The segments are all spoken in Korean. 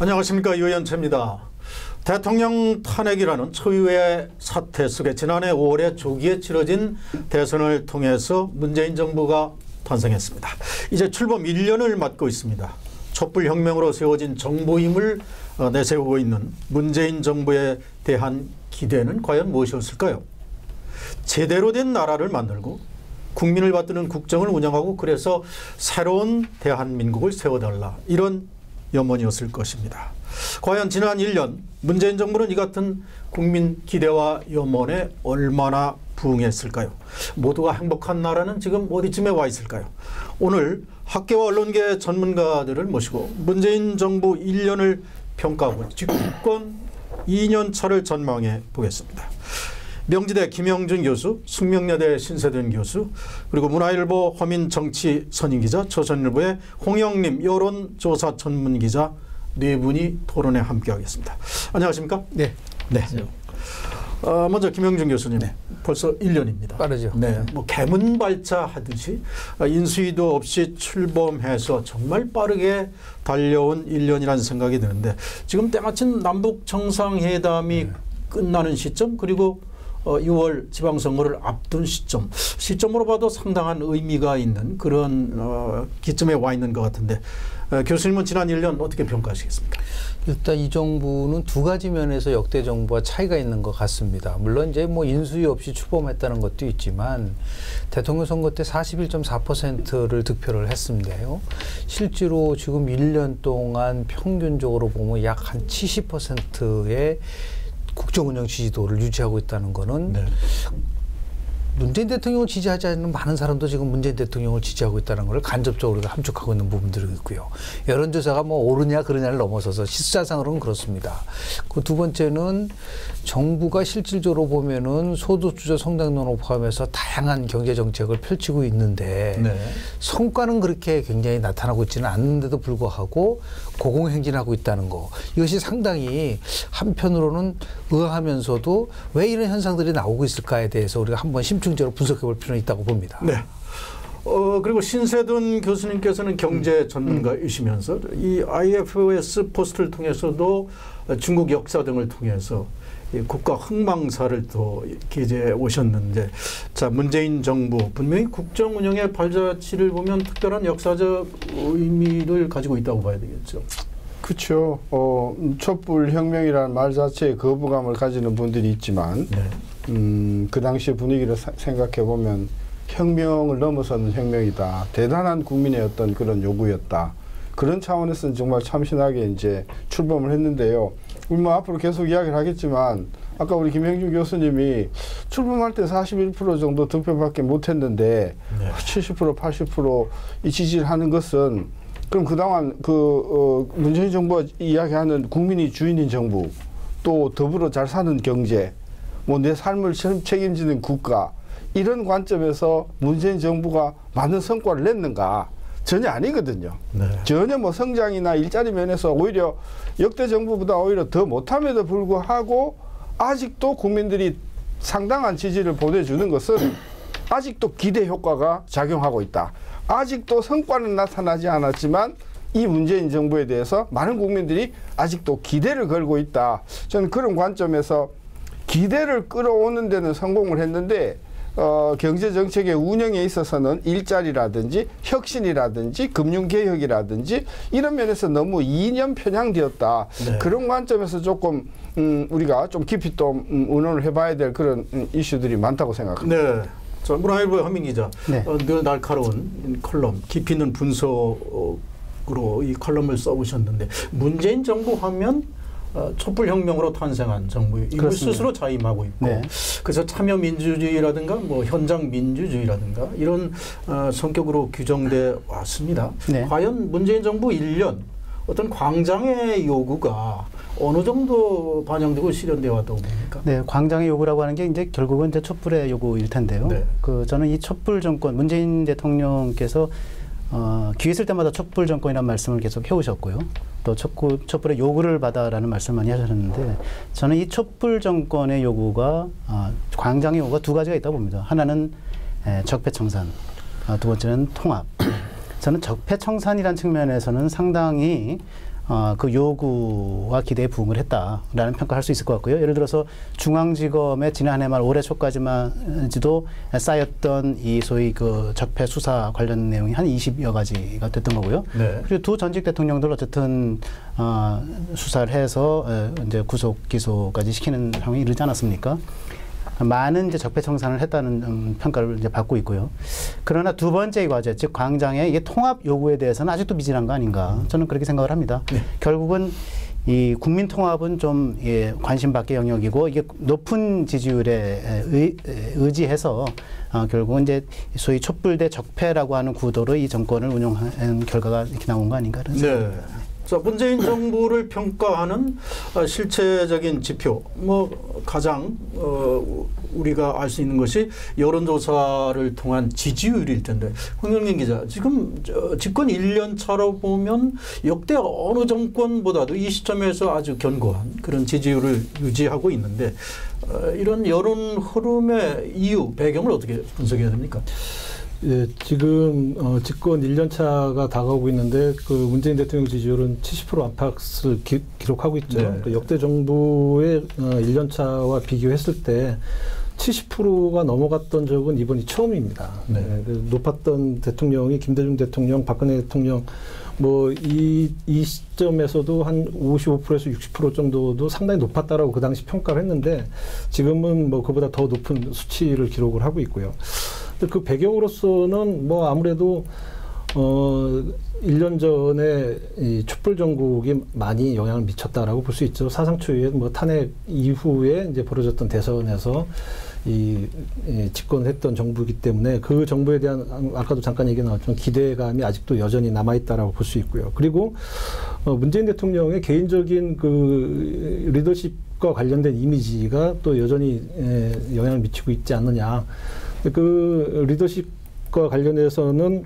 안녕하십니까, 유현채입니다. 대통령 탄핵이라는 초유의 사태 속에 지난해 5월에 조기에 치러진 대선을 통해서 문재인 정부가 탄생했습니다. 이제 출범 1년을 맞고 있습니다. 촛불혁명으로 세워진 정부임을 내세우고 있는 문재인 정부에 대한 기대는 과연 무엇이었을까요? 제대로 된 나라를 만들고 국민을 받드는 국정을 운영하고 그래서 새로운 대한민국을 세워달라, 이런 염원이었을 것입니다. 과연 지난 1년 문재인 정부는 이 같은 국민 기대와 염원에 얼마나 부응했을까요? 모두가 행복한 나라는 지금 어디쯤에 와 있을까요? 오늘 학계와 언론계 전문가들을 모시고 문재인 정부 1년을 평가하고 집권 2년 차를 전망해 보겠습니다. 명지대 김영준 교수, 숙명여대 신세든 교수, 그리고 문화일보 허민정치 선임기자, 조선일보의 홍영림 여론조사 전문기자 네 분이 토론에 함께하겠습니다. 안녕하십니까? 네. 네. 먼저 김영준 교수님, 네. 벌써 1년입니다. 빠르죠. 네. 뭐 개문발자 하듯이 인수위도 없이 출범해서 정말 빠르게 달려온 1년이라는 생각이 드는데, 지금 때마침 남북 정상회담이 끝나는 시점, 그리고 6월 지방선거를 앞둔 시점으로 봐도 상당한 의미가 있는 그런 기점에 와 있는 것 같은데, 교수님은 지난 1년 어떻게 평가하시겠습니까? 일단 이 정부는 두 가지 면에서 역대 정부와 차이가 있는 것 같습니다. 물론 이제 뭐 인수위 없이 출범했다는 것도 있지만 대통령 선거 때 41.4%를 득표를 했습니다요. 실제로 지금 1년 동안 평균적으로 보면 약 한 70%의 국정운영 지지도를 유지하고 있다는 거는, 네. 문재인 대통령을 지지하지 않는 많은 사람도 지금 문재인 대통령을 지지하고 있다는 걸 간접적으로 함축하고 있는 부분들이 있고요. 여론조사가 뭐 옳으냐 그르냐를 넘어서서 실사상으로는 그렇습니다. 그 두 번째는 정부가 실질적으로 보면은 소득주도 성장론을 포함해서 다양한 경제 정책을 펼치고 있는데, 네. 성과는 그렇게 굉장히 나타나고 있지는 않는데도 불구하고 고공행진하고 있다는 거, 이것이 상당히 한편으로는 의아하면서도 왜 이런 현상들이 나오고 있을까에 대해서 우리가 한번 심층적으로 분석해 볼 필요는 있다고 봅니다. 네. 그리고 신세든 교수님께서는 경제 전문가이시면서 이 IFS 포스트를 통해서도 중국 역사 등을 통해서 국가 흥망사를 또 기재해 오셨는데, 자, 문재인 정부 분명히 국정 운영의 발자취를 보면 특별한 역사적 의미를 가지고 있다고 봐야 되겠죠. 그렇죠. 촛불혁명이라는 말 자체에 거부감을 가지는 분들이 있지만, 네. 그 당시의 분위기를 생각해 보면 혁명을 넘어서는 혁명이다. 대단한 국민의 어떤 그런 요구였다. 그런 차원에서는 정말 참신하게 이제 출범을 했는데요. 우리 뭐 앞으로 계속 이야기를 하겠지만, 아까 우리 김영준 교수님이 출범할 때 41% 정도 득표밖에 못했는데, 네. 70%, 80% 이 지지를 하는 것은, 그럼 그동안 문재인 정부가 이야기하는 국민이 주인인 정부, 또 더불어 잘 사는 경제, 뭐 내 삶을 책임지는 국가, 이런 관점에서 문재인 정부가 많은 성과를 냈는가? 전혀 아니거든요. 네. 전혀 뭐 성장이나 일자리 면에서 오히려 역대 정부보다 오히려 더 못함에도 불구하고 아직도 국민들이 상당한 지지를 보내주는 것은 아직도 기대 효과가 작용하고 있다. 아직도 성과는 나타나지 않았지만 이 문재인 정부에 대해서 많은 국민들이 아직도 기대를 걸고 있다. 저는 그런 관점에서 기대를 끌어오는 데는 성공을 했는데, 경제정책의 운영에 있어서는 일자리라든지 혁신이라든지 금융개혁이라든지 이런 면에서 너무 이념 편향되었다. 네. 그런 관점에서 조금 우리가 좀 깊이 또 의논을 해봐야 될 그런 이슈들이 많다고 생각합니다. 네. 자, 문화일보의 허민 기자, 네. 늘 날카로운 컬럼, 깊이 있는 분석으로 이 컬럼을 써오셨는데, 문재인 정부 하면 촛불혁명으로 탄생한 정부, 이걸 스스로 자임하고 있고, 네. 그래서 참여민주주의라든가 뭐 현장민주주의라든가 이런 성격으로 규정돼 왔습니다. 네. 과연 문재인 정부 1년 어떤 광장의 요구가 어느 정도 반영되고 실현되어 왔다고 봅니까? 네, 광장의 요구라고 하는 게 이제 결국은 이제 촛불의 요구일 텐데요. 네. 저는 이 촛불 정권, 문재인 대통령께서 기회 있을 때마다 촛불 정권이라는 말씀을 계속 해오셨고요. 또 촛불의 요구를 받아라는 말씀 많이 하셨는데, 저는 이 촛불 정권의 요구가, 광장의 요구가 두 가지가 있다고 봅니다. 하나는 적폐청산, 두 번째는 통합. 저는 적폐청산이라는 측면에서는 상당히 그 요구와 기대에 부응을 했다라는 평가를 할 수 있을 것 같고요. 예를 들어서 중앙지검의 지난해 말 올해 초까지만지도 쌓였던 이 소위 그 적폐 수사 관련 내용이 한 20여 가지가 됐던 거고요. 네. 그리고 두 전직 대통령들 어쨌든 수사를 해서 이제 구속 기소까지 시키는 상황이 이르지 않았습니까? 많은 이제 적폐 청산을 했다는 평가를 이제 받고 있고요. 그러나 두 번째 과제, 즉 광장의 이게 통합 요구에 대해서는 아직도 미진한 거 아닌가? 저는 그렇게 생각을 합니다. 네. 결국은 이 국민 통합은 좀 관심 밖의 영역이고 이게 높은 지지율에 의지해서 결국은 이제 소위 촛불 대 적폐라고 하는 구도로 이 정권을 운영한 결과가 이렇게 나온 거 아닌가? 네. 자, 문재인 정부를 평가하는 실체적인 지표, 가장 우리가 알 수 있는 것이 여론조사를 통한 지지율일 텐데, 황영민 기자, 지금 집권 1년 차로 보면 역대 어느 정권보다도 이 시점에서 아주 견고한 그런 지지율을 유지하고 있는데, 이런 여론 흐름의 이유, 배경을 어떻게 분석해야 됩니까? 예, 지금 집권 1년 차가 다가오고 있는데 그 문재인 대통령 지지율은 70% 안팎을 기록하고 있죠. 네. 그 역대 정부의 1년 차와 비교했을 때 70%가 넘어갔던 적은 이번이 처음입니다. 네. 네, 그 높았던 대통령이 김대중 대통령, 박근혜 대통령 이 시점에서도 한 55%에서 60% 정도도 상당히 높았다라고 그 당시 평가를 했는데 지금은 그보다 더 높은 수치를 기록을 하고 있고요. 그 배경으로서는 아무래도 1년 전에 이 촛불 정국이 많이 영향을 미쳤다라고 볼 수 있죠. 사상 초유의 탄핵 이후에 이제 벌어졌던 대선에서 집권했던 정부이기 때문에 그 정부에 대한 아까도 잠깐 얘기 나왔지만 기대감이 아직도 여전히 남아있다라고 볼 수 있고요. 그리고 문재인 대통령의 개인적인 그 리더십과 관련된 이미지가 또 여전히 영향을 미치고 있지 않느냐. 그 리더십과 관련해서는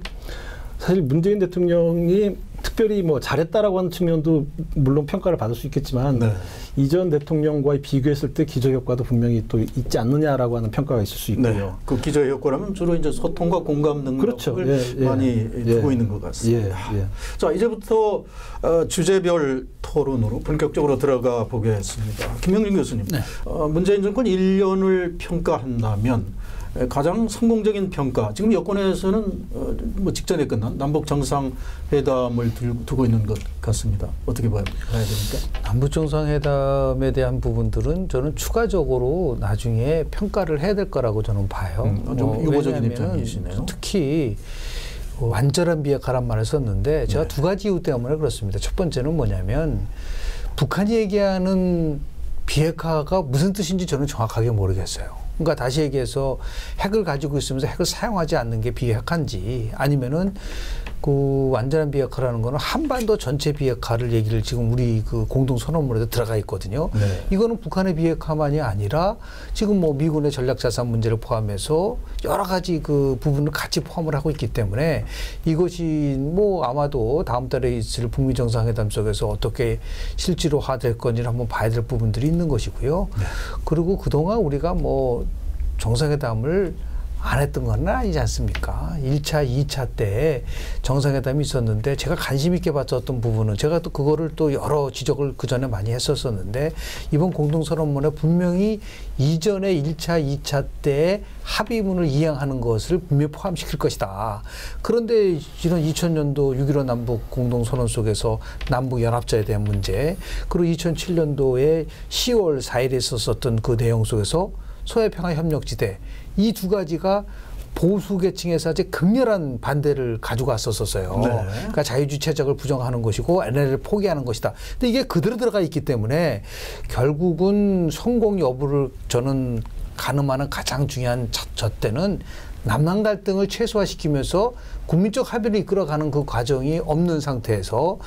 사실 문재인 대통령이 특별히 잘했다라고 하는 측면도 물론 평가를 받을 수 있겠지만 네. 이전 대통령과의 비교했을 때 기저효과도 분명히 또 있지 않느냐라고 하는 평가가 있을 수 있고요. 네. 그 기저효과라면 주로 이제 소통과 공감 능력을 그렇죠. 많이 두고 있는 것 같습니다. 자, 이제부터 주제별 토론으로 본격적으로 들어가 보겠습니다. 김영진 교수님, 네. 문재인 정권 1년을 평가한다면 가장 성공적인 평가, 지금 여권에서는 직전에 끝난 남북 정상회담을 두고 있는 것 같습니다. 어떻게 봐야 됩니까? 남북 정상회담에 대한 부분들은 저는 추가적으로 나중에 평가를 해야 될 거라고 저는 봐요. 좀 유보적인 입장이시네요. 특히 완전한 비핵화란 말을 썼는데 제가 두 가지 이유 때문에 그렇습니다. 첫 번째는 뭐냐면 북한이 얘기하는 비핵화가 무슨 뜻인지 저는 정확하게 모르겠어요. 그러니까 다시 얘기해서 핵을 가지고 있으면서 핵을 사용하지 않는 게 비핵화인지 아니면은 그 완전한 비핵화라는 거는 한반도 전체 비핵화를 얘기를 지금 우리 그 공동선언문에도 들어가 있거든요. 네. 이거는 북한의 비핵화만이 아니라 지금 미군의 전략자산 문제를 포함해서 여러 가지 그 부분을 같이 포함을 하고 있기 때문에 이것이 아마도 다음 달에 있을 북미 정상회담 속에서 어떻게 실제로화될 건지를 한번 봐야 될 부분들이 있는 것이고요. 네. 그리고 그동안 우리가 정상회담을 안 했던 건 아니지 않습니까? 1차, 2차 때 정상회담이 있었는데 제가 관심 있게 봤었던 부분은 제가 또 그거를 또 여러 지적을 그 전에 많이 했었었는데 이번 공동선언문에 분명히 이전에 1차, 2차 때 합의문을 이행하는 것을 분명히 포함시킬 것이다. 그런데 이런 2000년도 6.15 남북 공동선언 속에서 남북 연합자에 대한 문제 그리고 2007년도에 10월 4일에 있었던 그 내용 속에서 소해평화협력지대 이 두 가지가 보수 계층에서 아주 극렬한 반대를 가지고 왔었어요. 네. 그러니까 자유주체적을 부정하는 것이고 NLL을 포기하는 것이다. 근데 이게 그대로 들어가 있기 때문에 결국은 성공 여부를 저는 가늠하는 가장 중요한 잣대는 남남 갈등을 최소화시키면서 국민적 합의를 이끌어가는 그 과정이 없는 상태에서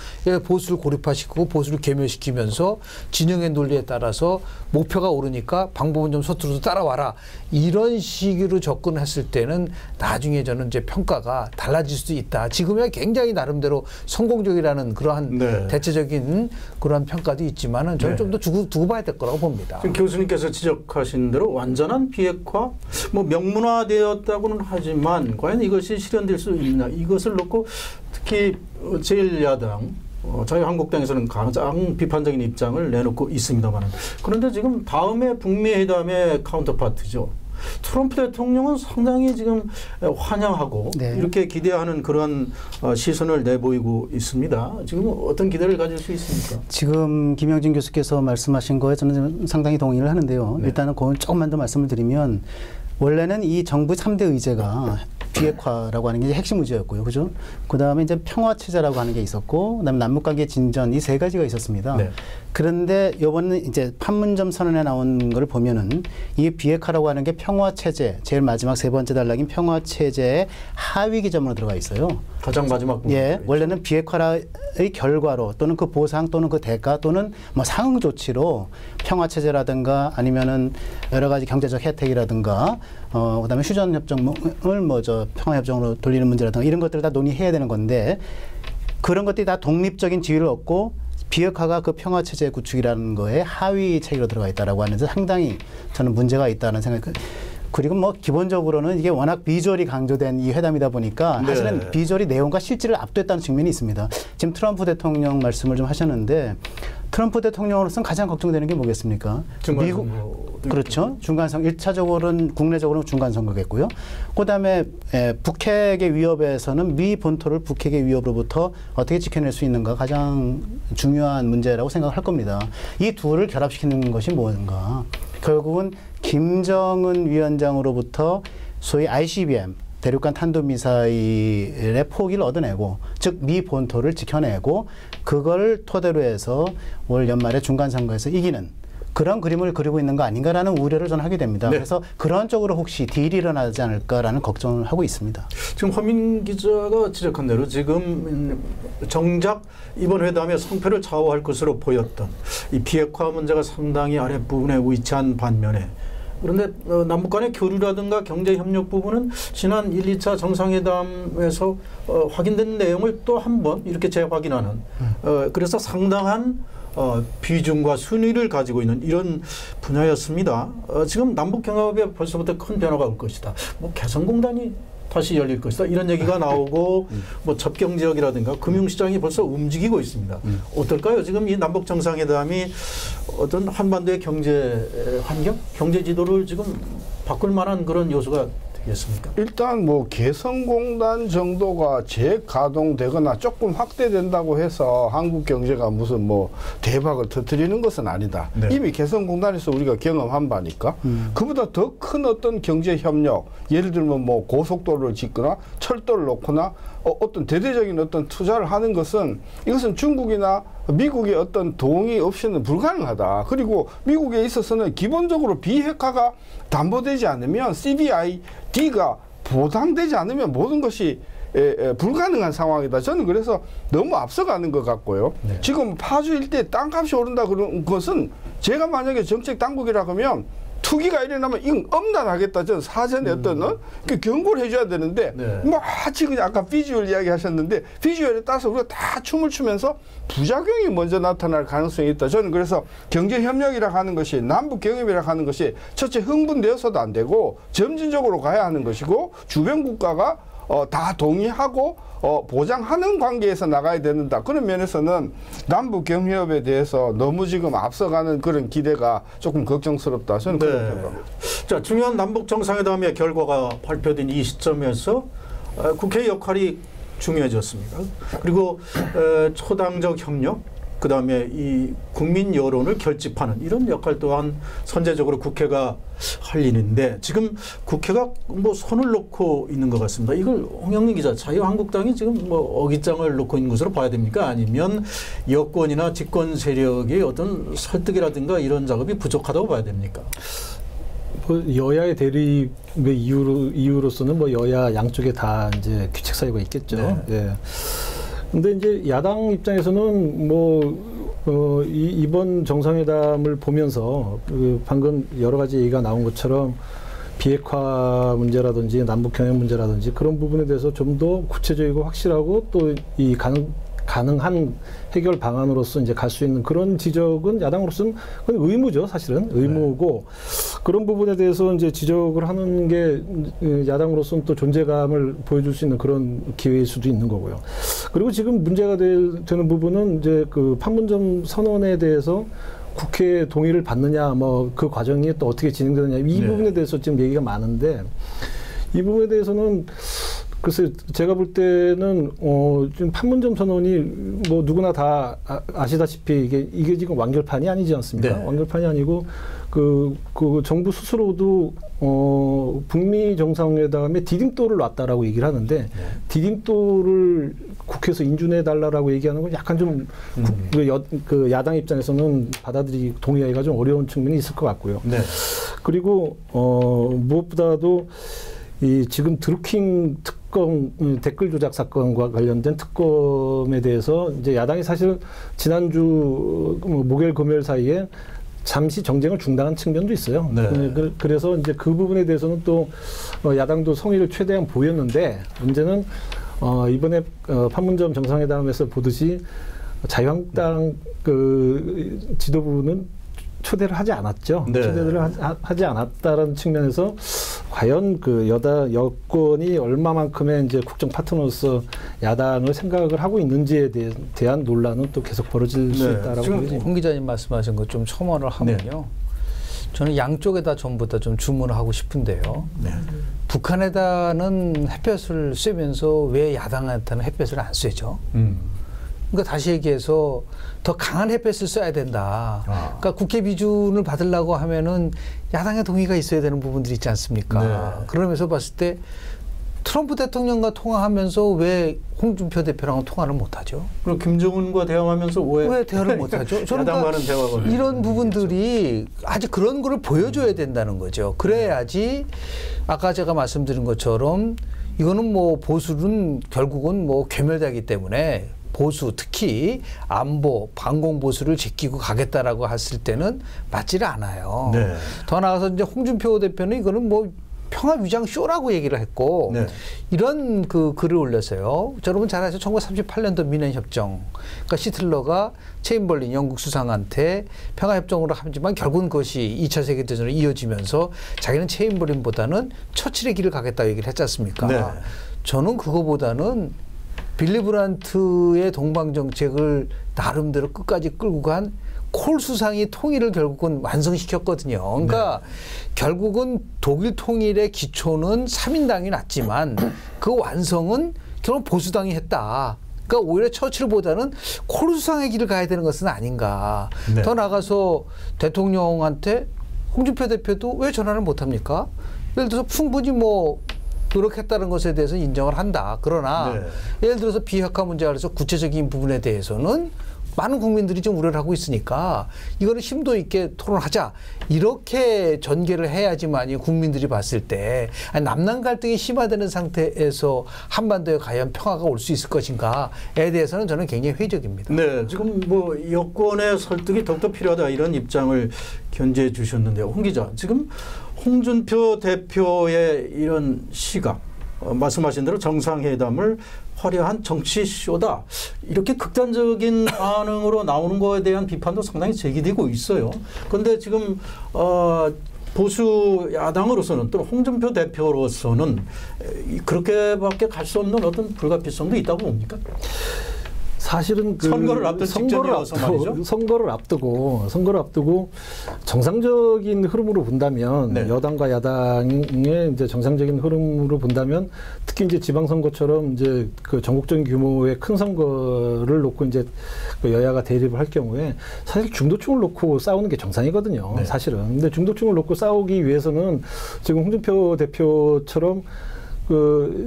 보수를 고립화시키고 보수를 괴멸시키면서 진영의 논리에 따라서 목표가 오르니까 방법은 좀 서투르도 따라와라. 이런 식으로 접근했을 때는 나중에 저는 이제 평가가 달라질 수도 있다. 지금이야 굉장히 나름대로 성공적이라는 그러한 네. 대체적인 그러한 평가도 있지만은 저는 좀 더 두고 봐야 될 거라고 봅니다. 지금 교수님께서 지적하신 대로 완전한 비핵화, 명문화되었다고는 하지만 과연 이것이 실현될 수 있나? 이것을 놓고 특히 제1야당 자유한국당에서는 가장 비판적인 입장을 내놓고 있습니다만, 그런데 지금 다음에 북미 회담의 카운터파트죠. 트럼프 대통령은 상당히 지금 환영하고 네. 이렇게 기대하는 그런 시선을 내보이고 있습니다. 지금 어떤 기대를 가질 수 있습니까? 지금 김영진 교수께서 말씀하신 거에 저는 상당히 동의를 하는데요. 네. 일단은 그걸 조금만 더 말씀을 드리면, 원래는 이 정부 3대 의제가 비핵화라고 하는 게 핵심 의제였고요. 그죠? 그 다음에 이제 평화체제라고 하는 게 있었고, 그 다음에 남북관계 진전, 이 세 가지가 있었습니다. 네. 그런데 이번은 이제 판문점 선언에 나온 걸 보면은 이 비핵화라고 하는 게 평화체제, 제일 마지막 세 번째 단락인 평화체제의 하위 기점으로 들어가 있어요. 가장 마지막 부분. 예, 원래는 비핵화의 결과로 또는 그 보상 또는 그 대가 또는 뭐 상응 조치로 평화체제라든가 아니면은 여러 가지 경제적 혜택이라든가 그다음에 휴전 협정을 평화 협정으로 돌리는 문제라든가 이런 것들을 다 논의해야 되는 건데, 그런 것들이 다 독립적인 지위를 얻고 비핵화가 그 평화체제 구축이라는 거에 하위 체계로 들어가 있다라고 하는데 상당히 저는 문제가 있다는 생각이. 그리고 뭐 기본적으로는 이게 워낙 비주얼이 강조된 이 회담이다 보니까 사실은 네. 비주얼이 내용과 실질을 압도했다는 측면이 있습니다. 지금 트럼프 대통령 말씀을 좀 하셨는데, 트럼프 대통령으로서는 가장 걱정되는 게 뭐겠습니까? 미국, 그렇죠. 중간선거, 1차적으로는 국내적으로는 중간선거겠고요. 그 다음에 북핵의 위협에서는 미 본토를 북핵의 위협으로부터 어떻게 지켜낼 수 있는가 가장 중요한 문제라고 생각할 겁니다. 이 둘을 결합시키는 것이 뭔가. 결국은 김정은 위원장으로부터 소위 ICBM, 대륙간 탄도미사일의 포기를 얻어내고, 즉 미 본토를 지켜내고, 그걸 토대로 해서 올 연말에 중간선거에서 이기는 그런 그림을 그리고 있는 거 아닌가라는 우려를 저는 하게 됩니다. 네. 그래서 그런 쪽으로 혹시 딜이 일어나지 않을까라는 걱정을 하고 있습니다. 지금 허민 기자가 지적한 대로 지금 정작 이번 회담의 성패를 좌우할 것으로 보였던 이 비핵화 문제가 상당히 아랫부분에 위치한 반면에, 그런데 남북 간의 교류라든가 경제협력 부분은 지난 1, 2차 정상회담에서 확인된 내용을 또 한 번 이렇게 재확인하는 그래서 상당한 비중과 순위를 가지고 있는 이런 분야였습니다. 지금 남북 경협에 벌써부터 큰 변화가 올 것이다. 뭐 개성공단이 다시 열릴 것이다. 이런 얘기가 나오고 뭐 접경지역이라든가 금융시장이 벌써 움직이고 있습니다. 어떨까요? 지금 이 남북 정상회담이 어떤 한반도의 경제 환경, 경제 지도를 지금 바꿀 만한 그런 요소가 되겠습니까? 일단 뭐 개성공단 정도가 재가동되거나 조금 확대된다고 해서 한국 경제가 무슨 뭐 대박을 터뜨리는 것은 아니다. 네. 이미 개성공단에서 우리가 경험한 바니까 그보다 더 큰 어떤 경제 협력, 예를 들면 뭐 고속도로를 짓거나 철도를 놓거나 어떤 대대적인 어떤 투자를 하는 것은, 이것은 중국이나 미국의 어떤 동의 없이는 불가능하다. 그리고 미국에 있어서는 기본적으로 비핵화가 담보되지 않으면 CBID가 보장되지 않으면 모든 것이 불가능한 상황이다. 저는 그래서 너무 앞서가는 것 같고요. 네. 지금 파주 일대 땅값이 오른다 그런 것은, 제가 만약에 정책 당국이라 하면 투기가 일어나면 이건 엄단하겠다. 저는 사전에 어떤 경고를 해줘야 되는데, 네. 마치 그냥 아까 비주얼 이야기 하셨는데, 비주얼에 따라서 우리가 다 춤을 추면서 부작용이 먼저 나타날 가능성이 있다. 저는 그래서 경제협력이라 하는 것이, 남북경협이라 하는 것이 첫째 흥분되어서도 안 되고 점진적으로 가야 하는 것이고, 주변 국가가 다 동의하고 보장하는 관계에서 나가야 된다. 그런 면에서는 남북 경협에 대해서 너무 지금 앞서가는 그런 기대가 조금 걱정스럽다. 저는 네. 그런 생각입니다. 자, 중요한 남북 정상회담의 결과가 발표된 이 시점에서 국회의 역할이 중요해졌습니다. 그리고 초당적 협력, 그 다음에 이 국민 여론을 결집하는 이런 역할 또한 선제적으로 국회가 할 일인데, 지금 국회가 뭐 손을 놓고 있는 것 같습니다. 이걸 홍영민 기자, 자유한국당이 지금 뭐 어깃장을 놓고 있는 것으로 봐야 됩니까? 아니면 여권이나 집권 세력의 어떤 설득이라든가 이런 작업이 부족하다고 봐야 됩니까? 뭐 여야의 대립의 이유로서는 뭐 여야 양쪽에 다 이제 규칙 사유가 있겠죠. 네. 예. 근데 이제 야당 입장에서는 뭐 이번 정상회담을 보면서 방금 여러 가지 얘기가 나온 것처럼 비핵화 문제라든지 남북 경협 문제라든지 그런 부분에 대해서 좀 더 구체적이고 확실하고 또 이 가능한 해결 방안으로서 이제 갈 수 있는 그런 지적은 야당으로서는 그건 의무죠, 사실은 의무고 그런 부분에 대해서 이제 지적을 하는 게 야당으로서는 또 존재감을 보여줄 수 있는 그런 기회일 수도 있는 거고요. 그리고 지금 문제가 되는 부분은 이제 그 판문점 선언에 대해서 국회 동의를 받느냐, 뭐 그 과정이 또 어떻게 진행되느냐 이 부분에 대해서 지금 얘기가 많은데 이 부분에 대해서는 글쎄 제가 볼 때는 지금 판문점 선언이 뭐 누구나 다 아시다시피 이게 지금 완결판이 아니지 않습니까? 네. 완결판이 아니고 그 정부 스스로도 북미 정상회담에 디딤돌을 놨다라고 얘기를 하는데 디딤돌을 국회에서 인준해 달라라고 얘기하는 건 약간 좀 그 야당 입장에서는 동의하기가 좀 어려운 측면이 있을 것 같고요. 네. 그리고 무엇보다도 이 지금 드루킹 특검 댓글 조작 사건과 관련된 특검에 대해서 이제 야당이 사실 지난주 목요일 금요일 사이에 잠시 정쟁을 중단한 측면도 있어요. 네. 그래서 이제 그 부분에 대해서는 또 야당도 성의를 최대한 보였는데 문제는 이번에 판문점 정상회담에서 보듯이 자유한국당 그 지도부는 초대를 하지 않았죠. 네. 초대를 하지 않았다는 측면에서 과연 그 여권이 얼마만큼의 이제 국정 파트너로서 야당을 생각을 하고 있는지에 대한 논란은 또 계속 벌어질 수 있다라고 지금 보여집니다. 홍 기자님 말씀하신 거 좀 첨언을 하면요. 저는 양쪽에다 전부 다 좀 주문을 하고 싶은데요. 북한에다는 햇볕을 쐬면서 왜 야당한테는 햇볕을 안 쐬죠? 그러니까 다시 얘기해서 더 강한 햇볕을 써야 된다. 그러니까 국회 비준을 받으려고 하면은 야당의 동의가 있어야 되는 부분들이 있지 않습니까? 네. 그러면서 봤을 때 트럼프 대통령과 통화하면서 왜 홍준표 대표랑은 통화를 못하죠? 그리고 김정은과 대화하면서 왜 대화를 못하죠? 저는 야당과는 대화가 이런 부분들이 아직 그런 거를 보여줘야 된다는 거죠. 그래야지 아까 제가 말씀드린 것처럼 이거는 뭐 보수는 결국은 뭐 괴멸되기 때문에 보수 특히 안보 반공 보수를 지키고 가겠다라고 했을 때는 맞지를 않아요. 네. 더 나아가서 이제 홍준표 대표는 이거는 뭐 평화 위장 쇼라고 얘기를 했고 이런 그 글을 올렸어요. 여러분 잘 아시죠? 1938년도 미넨 협정. 그러니까 시틀러가 체인벌린 영국 수상한테 평화 협정으로 하지만 결국은 그것이 2차 세계 대전으로 이어지면서 자기는 체인벌린보다는 처칠의 길을 가겠다 얘기를 했지 않습니까? 네. 저는 그거보다는 빌리 브란트의 동방 정책을 나름대로 끝까지 끌고 간 콜 수상이 통일을 결국은 완성시켰거든요. 그러니까 결국은 독일 통일의 기초는 3인당이 났지만 그 완성은 결국 보수당이 했다. 그러니까 오히려 처칠보다는 콜 수상의 길을 가야 되는 것은 아닌가. 더 나가서 대통령한테 홍준표 대표도 왜 전화를 못합니까? 예를 들어서 충분히 뭐 노력했다는 것에 대해서 인정을 한다. 그러나 예를 들어서 비핵화 문제가 그래서 구체적인 부분에 대해서는 많은 국민들이 좀 우려를 하고 있으니까 이거는 심도 있게 토론하자. 이렇게 전개를 해야지만이 국민들이 봤을 때 남남 갈등이 심화되는 상태에서 한반도에 과연 평화가 올 수 있을 것인가에 대해서는 저는 굉장히 회의적입니다. 네, 지금 뭐 여권의 설득이 더욱더 필요하다 이런 입장을 견지해 주셨는데요. 홍 기자, 지금 홍준표 대표의 이런 시각, 말씀하신 대로 정상회담을 화려한 정치쇼다. 이렇게 극단적인 반응으로 나오는 거에 대한 비판도 상당히 제기되고 있어요. 그런데 지금 보수 야당으로서는 또 홍준표 대표로서는 그렇게밖에 갈 수 없는 어떤 불가피성도 있다고 봅니까? 사실은 선거를 앞둔 직전이어서 말이죠. 선거를 앞두고 정상적인 흐름으로 본다면 여당과 야당의 이제 정상적인 흐름으로 본다면 특히 이제 지방선거처럼 이제 그 전국적인 규모의 큰 선거를 놓고 이제 그 여야가 대립을 할 경우에 사실 중도층을 놓고 싸우는 게 정상이거든요. 사실은. 근데 중도층을 놓고 싸우기 위해서는 지금 홍준표 대표처럼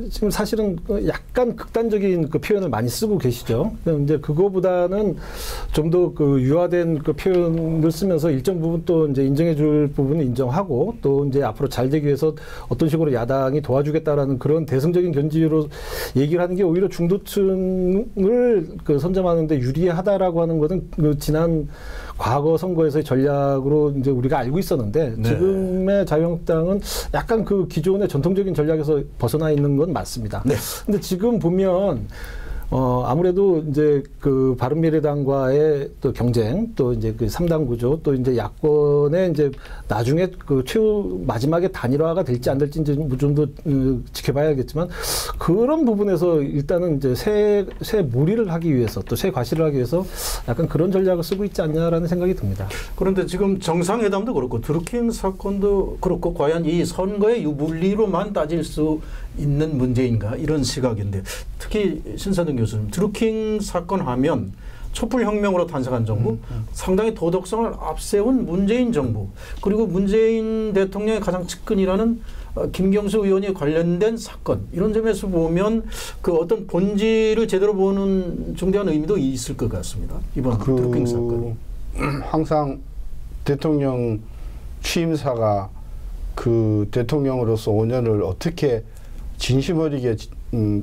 지금 사실은 약간 극단적인 그 표현을 많이 쓰고 계시죠. 이제 그거보다는 좀 더 그 유화된 그 표현을 쓰면서 일정 부분 또 이제 인정해 줄 부분은 인정하고 또 이제 앞으로 잘 되기 위해서 어떤 식으로 야당이 도와주겠다라는 그런 대승적인 견지로 얘기를 하는 게 오히려 중도층을 그 선점하는데 유리하다라고 하는 것은 그 지난 과거 선거에서의 전략으로 이제 우리가 알고 있었는데 지금의 자유한국당은 약간 그 기존의 전통적인 전략에서 벗어나 있는 건 맞습니다. 근데 지금 보면 아무래도 이제 그 바른미래당과의 또 경쟁, 또 이제 그 3당 구조, 또 이제 야권의 이제 나중에 그 최후 마지막에 단일화가 될지 안 될지 이제 좀 더 지켜봐야겠지만 그런 부분에서 일단은 이제 새 무리를 하기 위해서 또 새 과시를 하기 위해서 약간 그런 전략을 쓰고 있지 않냐라는 생각이 듭니다. 그런데 지금 정상회담도 그렇고 드루킹 사건도 그렇고 과연 이 선거의 유불리로만 따질 수 있는 문제인가 이런 시각인데 특히 신사동 교수님 드루킹 사건 하면 촛불혁명으로 탄생한 정부 상당히 도덕성을 앞세운 문재인 정부 그리고 문재인 대통령의 가장 측근이라는 김경수 의원이 관련된 사건 이런 점에서 보면 그 어떤 본질을 제대로 보는 중대한 의미도 있을 것 같습니다. 이번 드루킹 사건. 항상 대통령 취임사가 그 대통령으로서 5년을 어떻게 진심 어리게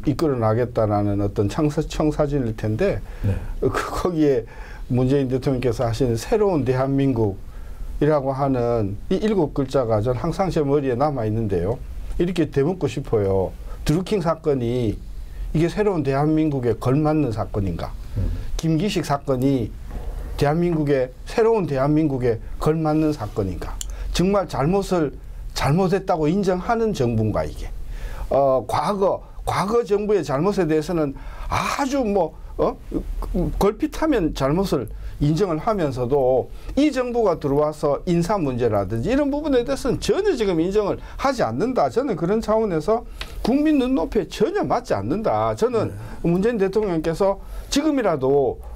이끌어 나겠다라는 어떤 청사진일 텐데 네. 거기에 문재인 대통령께서 하신 새로운 대한민국이라고 하는 이 7글자가 전 항상 제 머리에 남아 있는데요. 이렇게 되묻고 싶어요. 드루킹 사건이 이게 새로운 대한민국에 걸맞는 사건인가? 김기식 사건이 새로운 대한민국에 걸맞는 사건인가? 정말 잘못했다고 인정하는 정부인가 이게? 과거 정부의 잘못에 대해서는 아주 걸핏하면 잘못을 인정을 하면서도 이 정부가 들어와서 인사 문제라든지 이런 부분에 대해서는 전혀 지금 인정을 하지 않는다. 저는 그런 차원에서 국민 눈높이에 전혀 맞지 않는다. 저는 문재인 대통령께서 지금이라도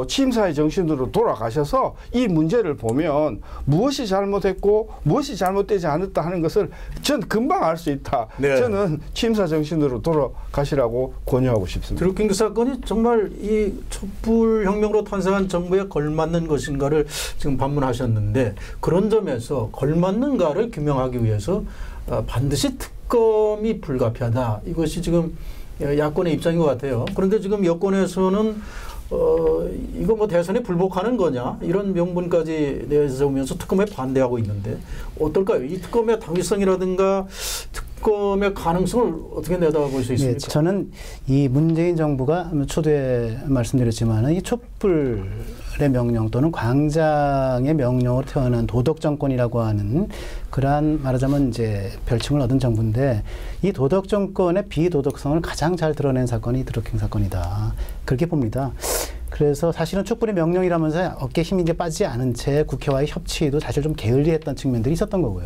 취임사의 정신으로 돌아가셔서 이 문제를 보면 무엇이 잘못했고 무엇이 잘못되지 않았다 하는 것을 전 금방 알 수 있다. 네. 저는 취임사 정신으로 돌아가시라고 권유하고 싶습니다. 드루킹 사건이 정말 이 촛불혁명으로 탄생한 정부에 걸맞는 것인가를 지금 반문하셨는데 그런 점에서 걸맞는가를 규명하기 위해서 반드시 특검이 불가피하다. 이것이 지금 야권의 입장인 것 같아요. 그런데 지금 여권에서는 이거 대선에 불복하는 거냐 이런 명분까지 내세우면서 특검에 반대하고 있는데 어떨까요? 이 특검의 당위성이라든가 특검의 가능성을 어떻게 내다볼 수 있습니까? 네, 저는 이 문재인 정부가 초두에 말씀드렸지만 이 촛불의 명령 또는 광장의 명령으로 태어난 도덕 정권이라고 하는 그러한 말하자면 이제 별칭을 얻은 정부인데 이 도덕 정권의 비도덕성을 가장 잘 드러낸 사건이 드루킹 사건이다. 그렇게 봅니다. 그래서 사실은 촛불의 명령이라면서 어깨 힘이 이제 빠지지 않은 채 국회와의 협치도 사실 좀 게을리했던 측면들이 있었던 거고요.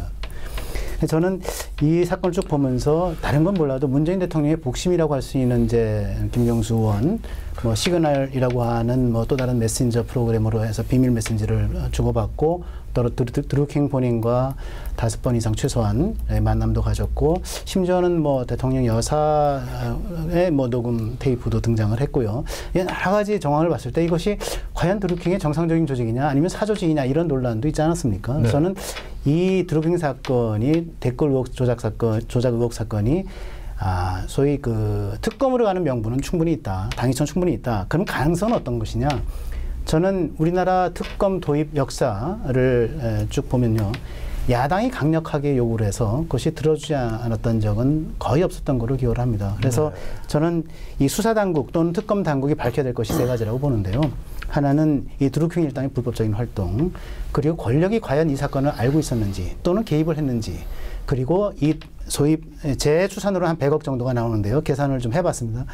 저는 이 사건을 쭉 보면서 다른 건 몰라도 문재인 대통령의 복심이라고 할 수 있는 이제 김경수 의원, 시그널이라고 하는 또 다른 메신저 프로그램으로 해서 비밀 메신저를 주고받고 또 드루킹 본인과 5번 이상 최소한 만남도 가졌고 심지어는 대통령 여사의 녹음 테이프도 등장을 했고요. 여러 가지 정황을 봤을 때 이것이 과연 드루킹의 정상적인 조직이냐 아니면 사조직이냐 이런 논란도 있지 않았습니까? 네. 저는 이 드루킹 사건이 댓글 의혹 조작 의혹 사건이 소위 그 특검으로 가는 명분은 충분히 있다. 당위성 충분히 있다. 그럼 가능성은 어떤 것이냐? 저는 우리나라 특검 도입 역사를 쭉 보면요. 야당이 강력하게 요구를 해서 그것이 들어주지 않았던 적은 거의 없었던 걸로 기억을 합니다. 그래서 저는 이 수사당국 또는 특검 당국이 밝혀야 될 것이 3가지라고 보는데요. 하나는 이 드루킹 일당의 불법적인 활동, 그리고 권력이 과연 이 사건을 알고 있었는지 또는 개입을 했는지, 그리고 이 소위 제 추산으로 한 100억 정도가 나오는데요. 계산을 좀 해봤습니다.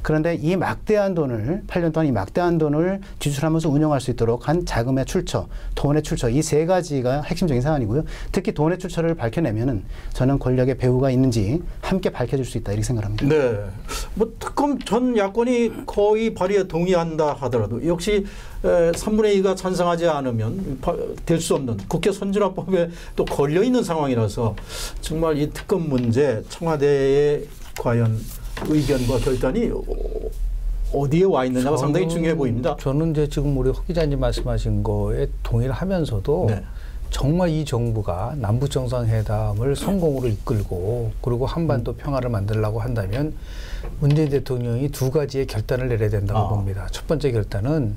그런데 이 막대한 돈을 8년 동안 이 막대한 돈을 지출하면서 운영할 수 있도록 한 자금의 출처, 돈의 출처 이 3가지가 핵심적인 사안이고요. 특히 돈의 출처를 밝혀내면은 저는 권력의 배후가 있는지 함께 밝혀질 수 있다 이렇게 생각합니다. 네, 특검 전 야권이 거의 발의에 동의한다 하더라도 역시 3분의 2가 찬성하지 않으면 될 수 없는 국회 선진화법에 또 걸려 있는 상황이라서 정말 이 특검 문제 청와대의 과연 의견과 결단이 어디에 와 있느냐가 상당히 중요해 보입니다. 저는 이제 지금 우리 허 기자님 말씀하신 거에 동의를 하면서도 네. 정말 이 정부가 남북 정상회담을 성공으로 이끌고 그리고 한반도 평화를 만들려고 한다면 문재인 대통령이 2가지의 결단을 내려야 된다고 봅니다. 첫 번째 결단은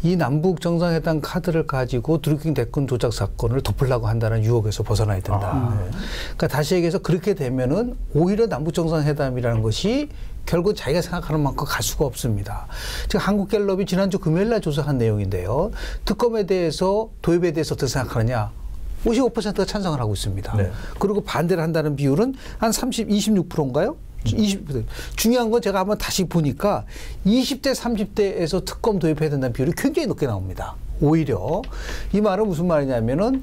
이 남북 정상회담 카드를 가지고 드루킹 댓글 조작 사건을 덮으려고 한다는 유혹에서 벗어나야 된다. 그러니까 다시 얘기해서 그렇게 되면은 오히려 남북 정상회담이라는 것이 결국 자기가 생각하는 만큼 갈 수가 없습니다. 지금 한국갤럽이 지난주 금요일 날 조사한 내용인데요. 특검에 대해서 도입에 대해서 어떻게 생각하느냐. 55%가 찬성을 하고 있습니다. 네. 그리고 반대를 한다는 비율은 한 26%인가요? 20%. 중요한 건 제가 한번 다시 보니까 20대, 30대에서 특검 도입해야 된다는 비율이 굉장히 높게 나옵니다. 오히려 이 말은 무슨 말이냐면은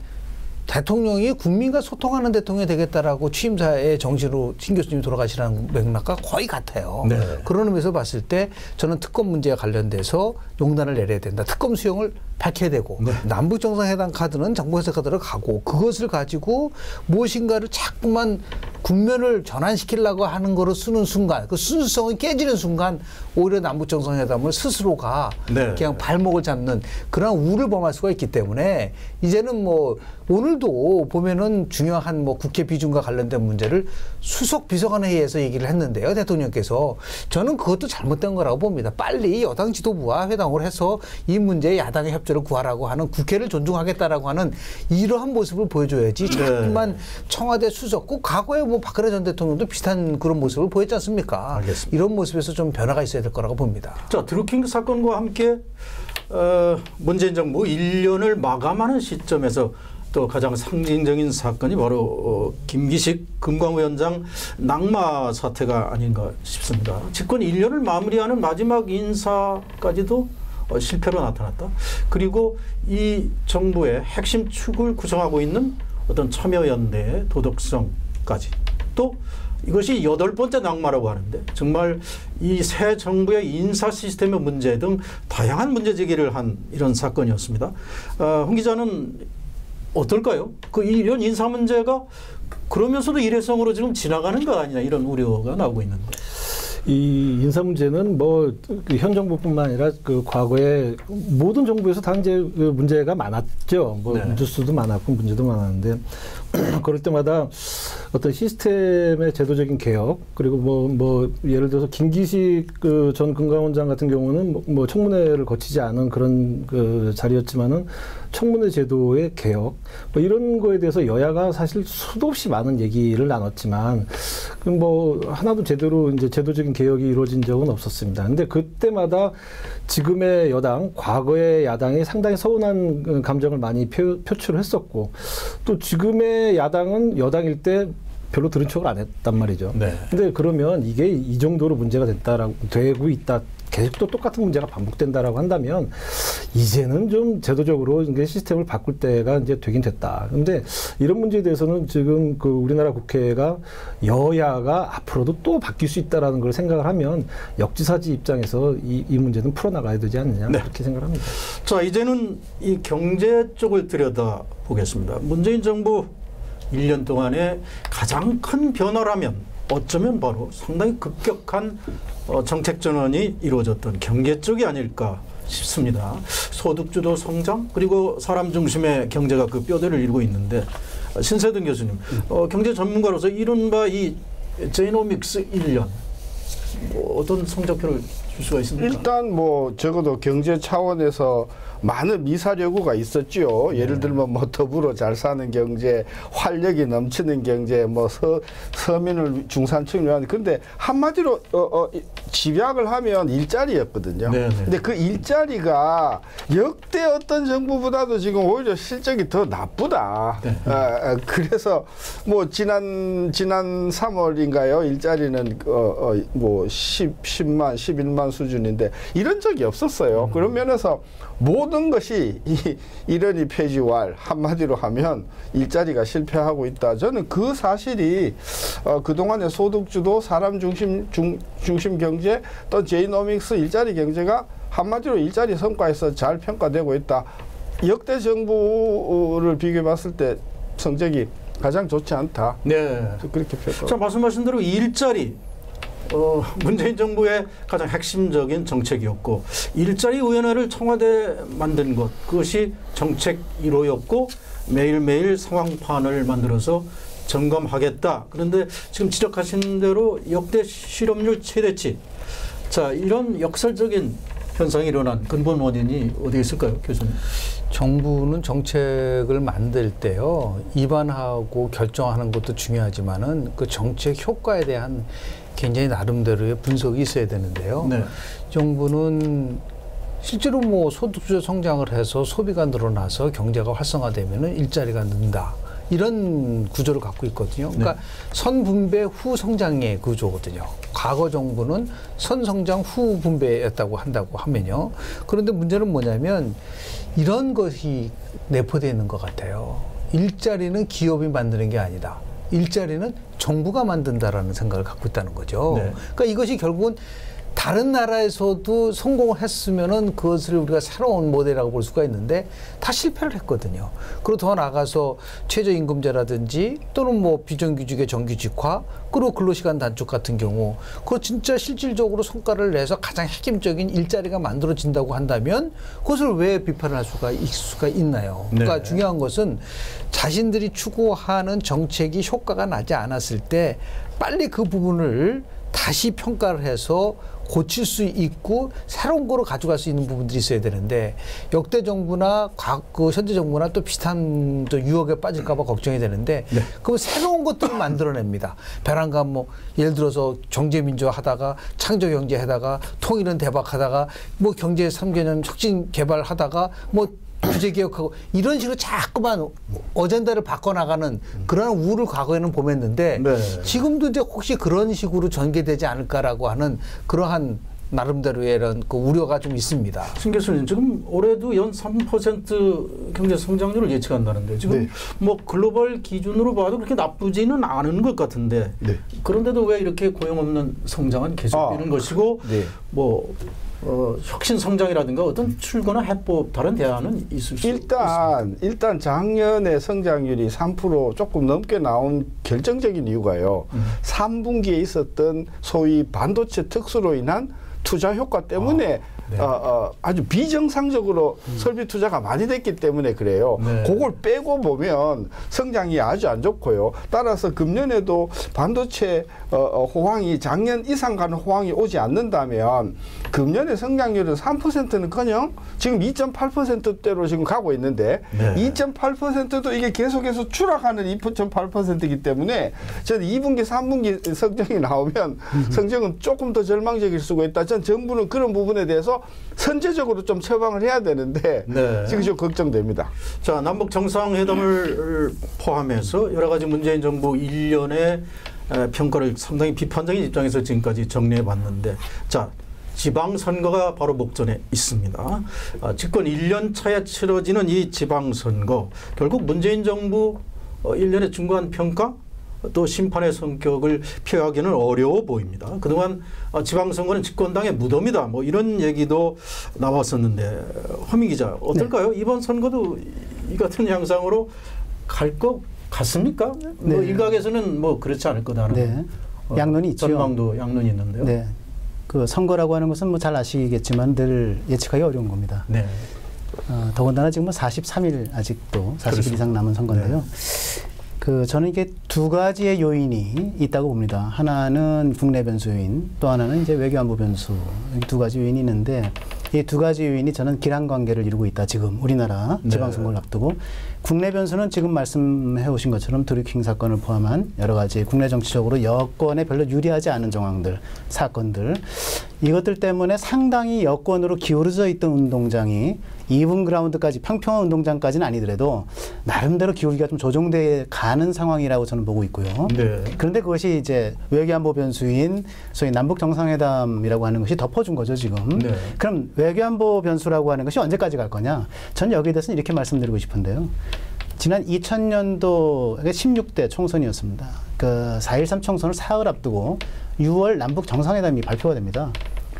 대통령이 국민과 소통하는 대통령이 되겠다라고 취임사의 정신으로 신 교수님이 돌아가시라는 맥락과 거의 같아요. 네. 그런 의미에서 봤을 때 저는 특검 문제와 관련돼서 용단을 내려야 된다. 특검 수용을 밝혀야 되고 네. 남북정상회담 카드는 정부에서 카드로 가고 그것을 가지고 무엇인가를 자꾸만 국면을 전환시키려고 하는 거로 쓰는 순간 그 순수성이 깨지는 순간 오히려 남북정상회담을 스스로가 네. 그냥 발목을 잡는 그런 우를 범할 수가 있기 때문에 이제는 뭐 오늘도 보면은 중요한 뭐 국회 비준과 관련된 문제를 수석 비서관 회의에서 얘기를 했는데요. 대통령께서 저는 그것도 잘못된 거라고 봅니다. 빨리 여당 지도부와 회담을 해서 이 문제에 야당의 협조를 구하라고 하는 국회를 존중하겠다라고 하는 이러한 모습을 보여줘야지 자꾸만 네. 청와대 수석 꼭 과거에 뭐 박근혜 전 대통령도 비슷한 그런 모습을 보였지 않습니까? 알겠습니다. 이런 모습에서 좀 변화가 있어야 될 거라고 봅니다. 자, 드루킹 사건과 함께 문재인 정부 1년을 마감하는 시점에서 또 가장 상징적인 사건이 바로 김기식 금감위원장 낙마 사태가 아닌가 싶습니다. 집권 1년을 마무리하는 마지막 인사까지도 실패로 나타났다. 그리고 이 정부의 핵심 축을 구성하고 있는 어떤 참여연대의 도덕성까지 또 이것이 8번째 낙마라고 하는데 정말 이 새 정부의 인사 시스템의 문제 등 다양한 문제 제기를 한 이런 사건이었습니다. 홍 기자는 어떨까요? 이런 인사 문제가 그러면서도 일회성으로 지금 지나가는 거 아니냐 이런 우려가 나오고 있는데. 이 인사 문제는 뭐 현 정부뿐만 아니라 그 과거에 모든 정부에서 다 이제 문제가 많았죠. 뭐 네. 뉴스도 많았고 문제도 많았는데 그럴 때마다 어떤 시스템의 제도적인 개혁 그리고 뭐 예를 들어서 김기식 그 전 금감원장 같은 경우는 뭐 청문회를 거치지 않은 그런 그 자리였지만은 청문회 제도의 개혁 뭐 이런 거에 대해서 여야가 사실 수도 없이 많은 얘기를 나눴지만 뭐 하나도 제대로 이제 제도적인 개혁이 이루어진 적은 없었습니다. 근데 그때마다 지금의 여당, 과거의 야당이 상당히 서운한 감정을 많이 표출을 했었고 또 지금의 야당은 여당일 때 별로 들은 척을 안 했단 말이죠. 네. 근데 그러면 이게 이 정도로 문제가 되고 있다. 계속 또 똑같은 문제가 반복된다라고 한다면 이제는 좀 제도적으로 이제 시스템을 바꿀 때가 이제 되긴 됐다. 근데 이런 문제에 대해서는 지금 그 우리나라 국회가 여야가 앞으로도 또 바뀔 수 있다라는 걸 생각을 하면 역지사지 입장에서 이 문제는 풀어나가야 되지 않느냐 네. 그렇게 생각을 합니다. 자, 이제는 이 경제 쪽을 들여다 보겠습니다. 문재인 정부 1년 동안에 가장 큰 변화라면 어쩌면 바로 상당히 급격한 정책 전환이 이루어졌던 경제 쪽이 아닐까 싶습니다. 소득주도 성장 그리고 사람 중심의 경제가 그 뼈대를 이루고 있는데 신세등 교수님 경제 전문가로서 이른바 이 제이노믹스 1년 어떤 성적표를 줄 수가 있습니까? 일단 뭐 적어도 경제 차원에서 많은 미사일 요구가 있었죠. 예를 들면 뭐 더불어 잘 사는 경제, 활력이 넘치는 경제, 뭐 서민을 중산층을 위한. 근데 한마디로 집약을 하면 일자리였거든요. 근데 그 일자리가 역대 어떤 정부보다도 지금 오히려 실적이 더 나쁘다. 그래서 뭐 지난 3월인가요? 일자리는 뭐 10만, 11만 수준인데 이런 적이 없었어요. 그런 면에서 모든 것이 이런 폐지활 한마디로 하면 일자리가 실패하고 있다. 저는 그 사실이 그동안의 소득주도 사람 중심 경제 또 제이노믹스 일자리 경제가 한마디로 일자리 성과에서 잘 평가되고 있다. 역대 정부를 비교해 봤을 때 성적이 가장 좋지 않다. 네. 그렇게 평가. 자, 말씀하신 대로 일자리 문재인 정부의 가장 핵심적인 정책이었고 일자리위원회를 청와대 만든 것 그것이 정책 1호였고 매일매일 상황판을 만들어서 점검하겠다. 그런데 지금 지적하신 대로 역대 실업률 최대치 자 이런 역설적인 현상이 일어난 근본 원인이 어디에 있을까요, 교수님? 정부는 정책을 만들 때요, 입안하고 결정하는 것도 중요하지만은 그 정책 효과에 대한 굉장히 나름대로의 분석이 있어야 되는데요. 네. 정부는 실제로 뭐 소득주도 성장을 해서 소비가 늘어나서 경제가 활성화되면은 일자리가 는다. 이런 구조를 갖고 있거든요. 그러니까 네. 선분배 후성장의 구조거든요. 과거 정부는 선성장 후분배였다고 한다고 하면요. 그런데 문제는 뭐냐면 이런 것이 내포되어 있는 것 같아요. 일자리는 기업이 만드는 게 아니다. 일자리는 정부가 만든다라는 생각을 갖고 있다는 거죠. 네. 그러니까 이것이 결국은 다른 나라에서도 성공을 했으면은 그것을 우리가 새로운 모델이라고 볼 수가 있는데 다 실패를 했거든요. 그리고 더 나아가서 최저임금제라든지 또는 뭐 비정규직의 정규직화 그리고 근로시간 단축 같은 경우 그거 진짜 실질적으로 성과를 내서 가장 핵심적인 일자리가 만들어진다고 한다면 그것을 왜 비판을 할 수가 있나요? 그러니까 네. 중요한 것은 자신들이 추구하는 정책이 효과가 나지 않았을 때 빨리 그 부분을 다시 평가를 해서 고칠 수 있고 새로운 거로 가져갈 수 있는 부분들이 있어야 되는데 역대 정부나 그 현재 정부나 또 비슷한 또 유혹에 빠질까 봐 걱정이 되는데 네. 그럼 새로운 것들을 만들어냅니다. 배란간 뭐 예를 들어서 경제민주화 하다가 창조경제 하다가 통일은 대박하다가 뭐 경제 3개년 혁신 개발하다가 뭐 규제 개혁하고 이런 식으로 자꾸만 어젠다를 바꿔나가는 그런 우를 과거에는 범했는데 네. 지금도 이제 혹시 그런 식으로 전개되지 않을까라고 하는 그러한 나름대로의 이런 그 우려가 좀 있습니다. 신 교수님, 지금 올해도 연 3% 경제 성장률을 예측한다는데 지금 네. 뭐 글로벌 기준으로 봐도 그렇게 나쁘지는 않은 것 같은데 네. 그런데도 왜 이렇게 고용 없는 성장은 계속되는 것이고 네. 뭐 혁신 성장이라든가 어떤 출구나 해법 다른 대안은 있을 수 있습니다. 일단 작년에 성장률이 3% 조금 넘게 나온 결정적인 이유가요. 3분기에 있었던 소위 반도체 특수로 인한 투자 효과 때문에 네. 아주 비정상적으로 설비 투자가 많이 됐기 때문에 그래요. 네. 그걸 빼고 보면 성장이 아주 안 좋고요. 따라서 금년에도 반도체 호황이 작년 이상 가는 호황이 오지 않는다면 금년의 성장률은 3%는커녕 지금 2.8%대로 지금 가고 있는데 네. 2.8%도 이게 계속해서 추락하는 2.8%이기 때문에 저는 2분기, 3분기 성장이 나오면 성장은 조금 더 절망적일 수가 있다. 전 정부는 그런 부분에 대해서 선제적으로 좀 처방을 해야 되는데 네. 지금 좀 걱정됩니다. 자, 남북 정상회담을 포함해서 여러 가지 문재인 정부 1년의 평가를 상당히 비판적인 입장에서 지금까지 정리해 봤는데, 자, 지방선거가 바로 목전에 있습니다. 집권 1년 차에 치러지는 이 지방선거, 결국 문재인 정부 1년의 중간 평가 또 심판의 성격을 피하기는 어려워 보입니다. 그동안 지방선거는 집권당의 무덤이다, 뭐 이런 얘기도 나왔었는데, 허민 기자 어떨까요? 네. 이번 선거도 이 같은 양상으로 갈 것 같습니까? 네. 뭐 일각에서는 뭐 그렇지 않을 거다라는 네. 양론이 있죠. 전망도 양론이 있는데요. 네. 그 선거라고 하는 것은 뭐 잘 아시겠지만 늘 예측하기 어려운 겁니다. 네. 더군다나 지금 뭐 43일 아직도 40일 그렇습니다. 이상 남은 선거인데요. 그 저는 이게 두 가지의 요인이 있다고 봅니다. 하나는 국내 변수 요인, 또 하나는 이제 외교안보 변수, 두 가지 요인이 있는데 이 두 가지 요인이 저는 기란 관계를 이루고 있다. 지금 우리나라 지방선거를 앞두고 국내 변수는 지금 말씀해 오신 것처럼 드루킹 사건을 포함한 여러 가지 국내 정치적으로 여권에 별로 유리하지 않은 정황들, 사건들, 이것들 때문에 상당히 여권으로 기울어져 있던 운동장이 이븐 그라운드까지, 평평한 운동장까지는 아니더라도 나름대로 기울기가 좀 조정돼 가는 상황이라고 저는 보고 있고요. 네. 그런데 그것이 이제 외교안보 변수인 소위 남북 정상회담이라고 하는 것이 덮어준 거죠, 지금. 네. 그럼 외교안보 변수라고 하는 것이 언제까지 갈 거냐? 전 여기에 대해서는 이렇게 말씀드리고 싶은데요. 지난 2000년도 16대 총선이었습니다. 그 4.13 총선을 사흘 앞두고 6월 남북 정상회담이 발표가 됩니다.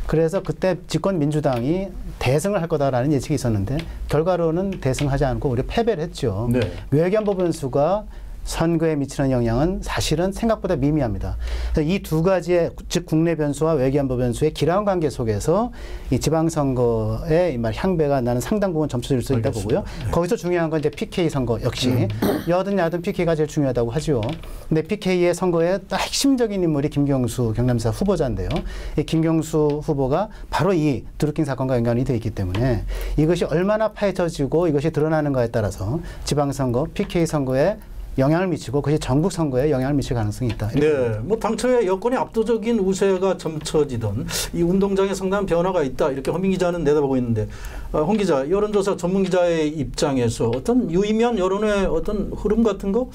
그래서 그때 집권 민주당이 대승을 할 거다라는 예측이 있었는데 결과로는 대승하지 않고 오히려 패배를 했죠. 네. 외교안보 변수가 선거에 미치는 영향은 사실은 생각보다 미미합니다. 이 두 가지의 즉 국내 변수와 외교안보 변수의 기라운 관계 속에서 이 지방선거의 향배가 나는 상당 부분 점수 줄 수 있다 보고요. 네. 거기서 중요한 건 이제 PK 선거 역시 여든 야든 PK가 제일 중요하다고 하죠. 근데 PK의 선거의 핵심적인 인물이 김경수 경남지사 후보자인데요. 이 김경수 후보가 바로 이 드루킹 사건과 연관이 되어 있기 때문에 이것이 얼마나 파헤쳐지고 이것이 드러나는가에 따라서 지방선거, PK 선거에 영향을 미치고 그것이 전국 선거에 영향을 미칠 가능성이 있다. 네, 뭐 당초에 여권의 압도적인 우세가 점쳐지던 이 운동장에 상당한 변화가 있다 이렇게 허민 기자는 내다보고 있는데 홍 기자, 여론조사 전문 기자의 입장에서 어떤 유의미한 여론의 어떤 흐름 같은 거,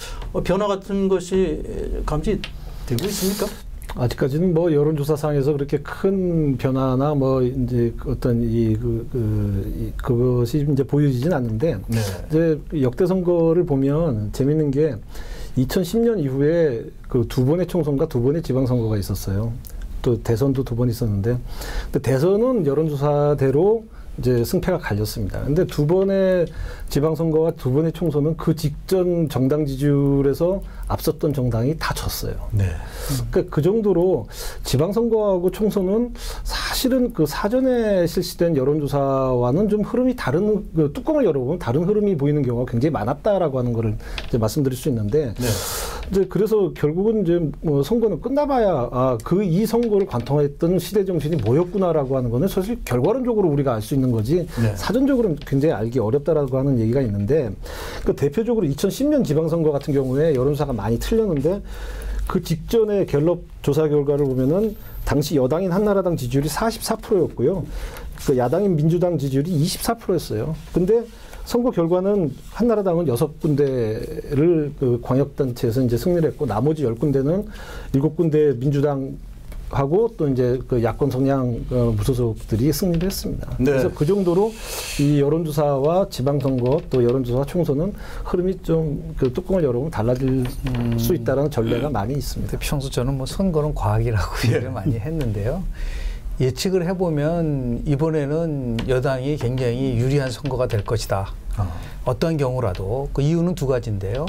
변화 같은 것이 감지되고 있습니까? 아직까지는 뭐 여론조사상에서 그렇게 큰 변화나 뭐 이제 어떤 그것이 이제 보여지진 않는데, 네. 이제 역대 선거를 보면 재밌는 게 2010년 이후에 그 두 번의 총선과 두 번의 지방선거가 있었어요. 또 대선도 두 번 있었는데, 근데 대선은 여론조사대로 이제 승패가 갈렸습니다. 근데 두 번의 지방선거와 두 번의 총선은 그 직전 정당 지지율에서 앞섰던 정당이 다 졌어요. 네. 그러니까 그 정도로 지방선거하고 총선은 사실은 그 사전에 실시된 여론조사와는 좀 흐름이 다른, 그 뚜껑을 열어보면 다른 흐름이 보이는 경우가 굉장히 많았다라고 하는 거를 이제 말씀드릴 수 있는데, 네. 이제 그래서 결국은 이제 뭐 선거는 끝나봐야 이 선거를 관통했던 시대 정신이 뭐였구나라고 하는 거는 사실 결과론적으로 우리가 알 수 있는 거지, 네. 사전적으로는 굉장히 알기 어렵다라고 하는 얘기가 있는데, 그 대표적으로 2010년 지방선거 같은 경우에 여론조사가 많이 틀렸는데 그 직전에 갤럽 조사 결과를 보면은 당시 여당인 한나라당 지지율이 44%였고요. 그 야당인 민주당 지지율이 24%였어요. 근데 선거 결과는 한나라당은 6군데를 그 광역단체에서 이제 승리를 했고, 나머지 10군데는 7군데 민주당하고 또 이제 그 야권 성향 무소속들이 승리를 했습니다. 네. 그래서 그 정도로 이 여론조사와 지방선거 또 여론조사 총선은 흐름이 좀 그 뚜껑을 열어보면 달라질 수 있다는 전례가 많이 있습니다. 평소 저는 뭐 선거는 과학이라고 얘기를 많이 했는데요. 예측을 해보면 이번에는 여당이 굉장히 유리한 선거가 될 것이다. 어떤 경우라도. 그 이유는 두 가지인데요.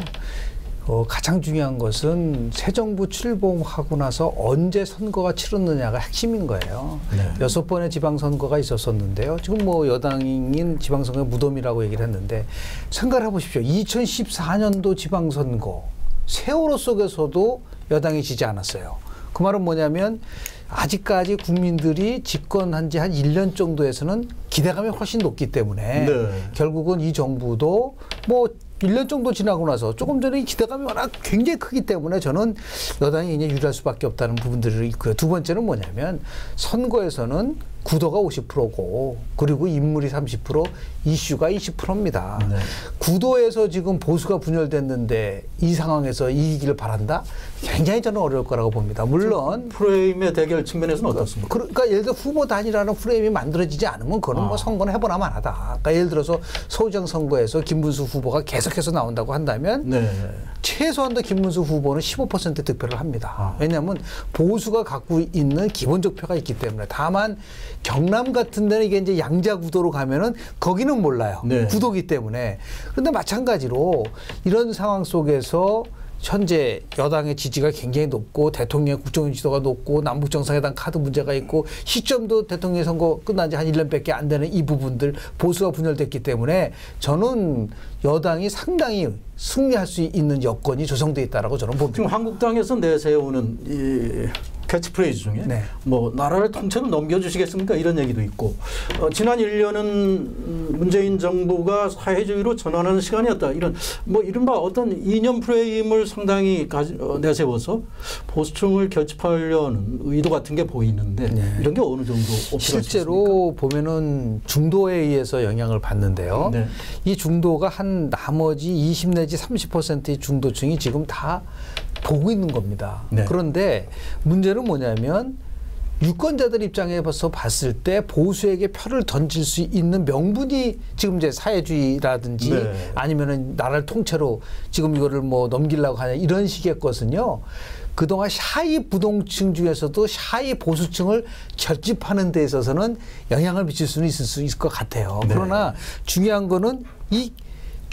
가장 중요한 것은 새 정부 출범하고 나서 언제 선거가 치렀느냐가 핵심인 거예요. 네. 6번의 지방선거가 있었었는데요. 지금 뭐 여당인 지방선거의 무덤이라고 얘기를 했는데, 생각을 해보십시오. 2014년도 지방선거, 세월호 속에서도 여당이 지지 않았어요. 그 말은 뭐냐면 아직까지 국민들이 집권한 지 한 1년 정도에서는 기대감이 훨씬 높기 때문에, 네. 결국은 이 정부도 뭐 1년 정도 지나고 나서 조금 전에 이 기대감이 워낙 굉장히 크기 때문에 저는 여당이 굉장히 유리할 수밖에 없다는 부분들이 있고요. 두 번째는 뭐냐면 선거에서는 구도가 50%고 그리고 인물이 30%, 이슈가 20%입니다. 네. 구도에서 지금 보수가 분열됐는데 이 상황에서 이기기를 바란다? 굉장히 저는 어려울 거라고 봅니다. 물론 프레임의 대결 측면에서는 어떻습니까? 그러니까 예를 들어 후보 단일화는 프레임이 만들어지지 않으면 그거는 뭐 선거는 해보나 마나다. 그러니까 예를 들어서 서울시장 선거에서 김문수 후보가 계속해서 나온다고 한다면, 네. 최소한도 김문수 후보는 15% 득표를 합니다. 왜냐하면 보수가 갖고 있는 기본적 표가 있기 때문에. 다만 경남 같은 데는 이게 이제 양자 구도로 가면은 거기는 몰라요. 네. 구도기 때문에. 그런데 마찬가지로 이런 상황 속에서 현재 여당의 지지가 굉장히 높고 대통령 국정 지도가 높고 남북 정상회담 카드 문제가 있고 시점도 대통령 선거 끝난 지 한 1년밖에 안 되는 이 부분들, 보수가 분열됐기 때문에 저는 여당이 상당히 승리할 수 있는 여건이 조성되어 있다라고 저는 봅니다. 지금 한국당에서 내세우는 이 캐치프레이즈 중에, 네. 뭐 나라를 통째로 넘겨주시겠습니까? 이런 얘기도 있고, 지난 1년은 문재인 정부가 사회주의로 전환하는 시간이었다. 이런 뭐 이른바 어떤 이념 프레임을 상당히 내세워서 보수층을 결집하려는 의도 같은 게 보이는데, 네. 이런 게 어느 정도 실제로 보면은 중도에 의해서 영향을 받는데요. 네. 이 중도가 한 나머지 20 내지 30%의 중도층이 지금 다 보고 있는 겁니다. 네. 그런데 문제는 뭐냐면 유권자들 입장에서 봤을 때 보수에게 표를 던질 수 있는 명분이 지금 이제 사회주의라든지, 네. 아니면은 나라를 통째로 지금 이거를 뭐 넘기려고 하냐 이런 식의 것은요. 그동안 샤이 부동층 중에서도 샤이 보수층을 결집하는 데 있어서는 영향을 미칠 수는 있을 것 같아요. 네. 그러나 중요한 거는 이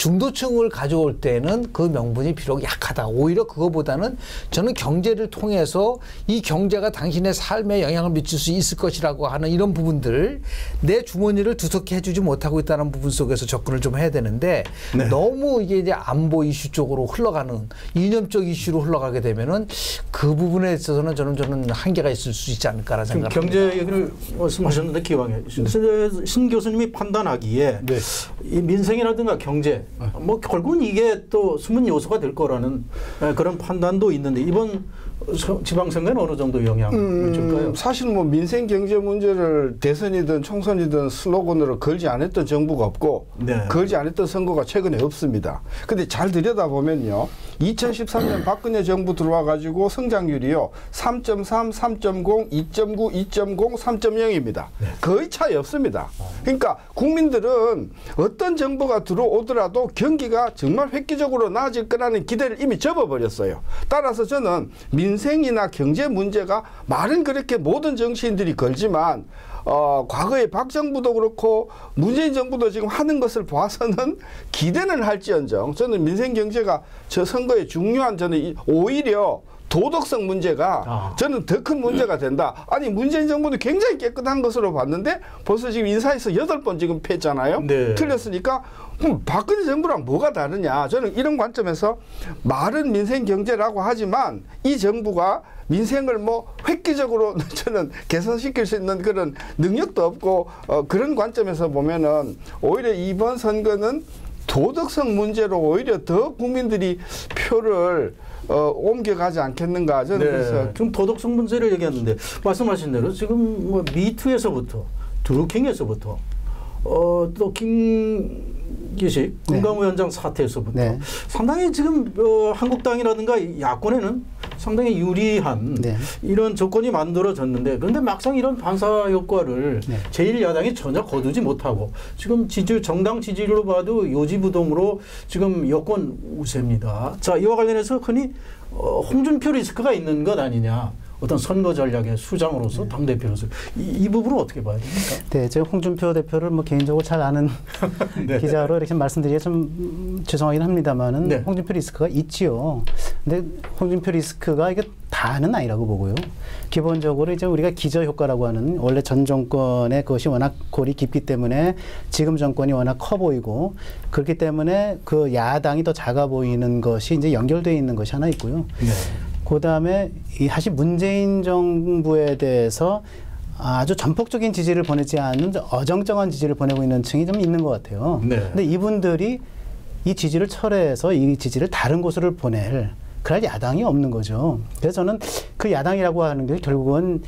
중도층을 가져올 때는 그 명분이 비록 약하다. 오히려 그거보다는 저는 경제를 통해서 이 경제가 당신의 삶에 영향을 미칠 수 있을 것이라고 하는 이런 부분들 내 주머니를 두텁게 해주지 못하고 있다는 부분 속에서 접근을 좀 해야 되는데 네. 너무 이게 이제 안보 이슈 쪽으로 흘러가는 이념적 이슈로 흘러가게 되면은 그 부분에 있어서는 저는 한계가 있을 수 있지 않을까라는 생각을 합니다. 경제 얘기를 말씀하셨는데 기왕에 신 교수님이 판단하기에 네. 이 민생이라든가 경제 뭐 결국은 이게 또 숨은 요소가 될 거라는 그런 판단도 있는데 이번 지방선거는 어느 정도 영향을 줄까요? 사실 뭐 민생 경제 문제를 대선이든 총선이든 슬로건으로 걸지 않았던 정부가 없고 네. 걸지 않았던 선거가 최근에 없습니다. 근데 잘 들여다보면요. 2013년 박근혜 정부 들어와 가지고 성장률이요. 3.3, 3.0, 2.9, 2.0, 3.0입니다. 네. 거의 차이 없습니다. 그러니까 국민들은 어떤 정부가 들어오더라도 경기가 정말 획기적으로 나아질 거라는 기대를 이미 접어버렸어요. 따라서 저는 민생이나 경제 문제가 말은 그렇게 모든 정치인들이 걸지만 과거에 박 정부도 그렇고 문재인 정부도 지금 하는 것을 봐서는 기대는 할지언정 저는 민생 경제가 저 선거에 중요한 저는 오히려 도덕성 문제가 저는 더 큰 문제가 된다. 아니 문재인 정부도 굉장히 깨끗한 것으로 봤는데 벌써 지금 인사에서 8번 지금 패했잖아요. 네. 틀렸으니까 그럼 박근혜 정부랑 뭐가 다르냐. 저는 이런 관점에서 말은 민생 경제라고 하지만 이 정부가 민생을 뭐 획기적으로 저는 개선시킬 수 있는 그런 능력도 없고 그런 관점에서 보면은 오히려 이번 선거는 도덕성 문제로 오히려 더 국민들이 표를 옮겨가지 않겠는가 저는 네. 그래서 지금 도덕성 문제를 얘기했는데 말씀하신 대로 지금 뭐 미투에서부터 드루킹에서부터 또 김기식 금감위원장 사태에서부터 네. 상당히 지금 한국당이라든가 야권에는 상당히 유리한 네. 이런 조건이 만들어졌는데 그런데 막상 이런 반사 효과를 네. 제1야당이 전혀 거두지 못하고 지금 정당 지지율로 봐도 요지부동으로 지금 여권 우세입니다. 자, 이와 관련해서 흔히 홍준표 리스크가 있는 것 아니냐. 어떤 선거 전략의 수장으로서 당대표로서 이 부분은 어떻게 봐야 됩니까? 네, 제가 홍준표 대표를 뭐 개인적으로 잘 아는 네. 기자로 이렇게 말씀드리기가 좀 죄송하긴 합니다만은 네. 홍준표 리스크가 있지요. 근데 홍준표 리스크가 이게 다는 아니라고 보고요. 기본적으로 이제 우리가 기저 효과라고 하는 원래 전 정권의 그것이 워낙 골이 깊기 때문에 지금 정권이 워낙 커 보이고 그렇기 때문에 그 야당이 더 작아 보이는 것이 이제 연결되어 있는 것이 하나 있고요. 네. 그다음에 사실 문재인 정부에 대해서 아주 전폭적인 지지를 보내지 않는 어정쩡한 지지를 보내고 있는 층이 좀 있는 것 같아요. 네. 근데 이분들이 이 지지를 철회해서 이 지지를 다른 곳으로 보낼 그럴 야당이 없는 거죠. 그래서 저는 그 야당이라고 하는 게 결국은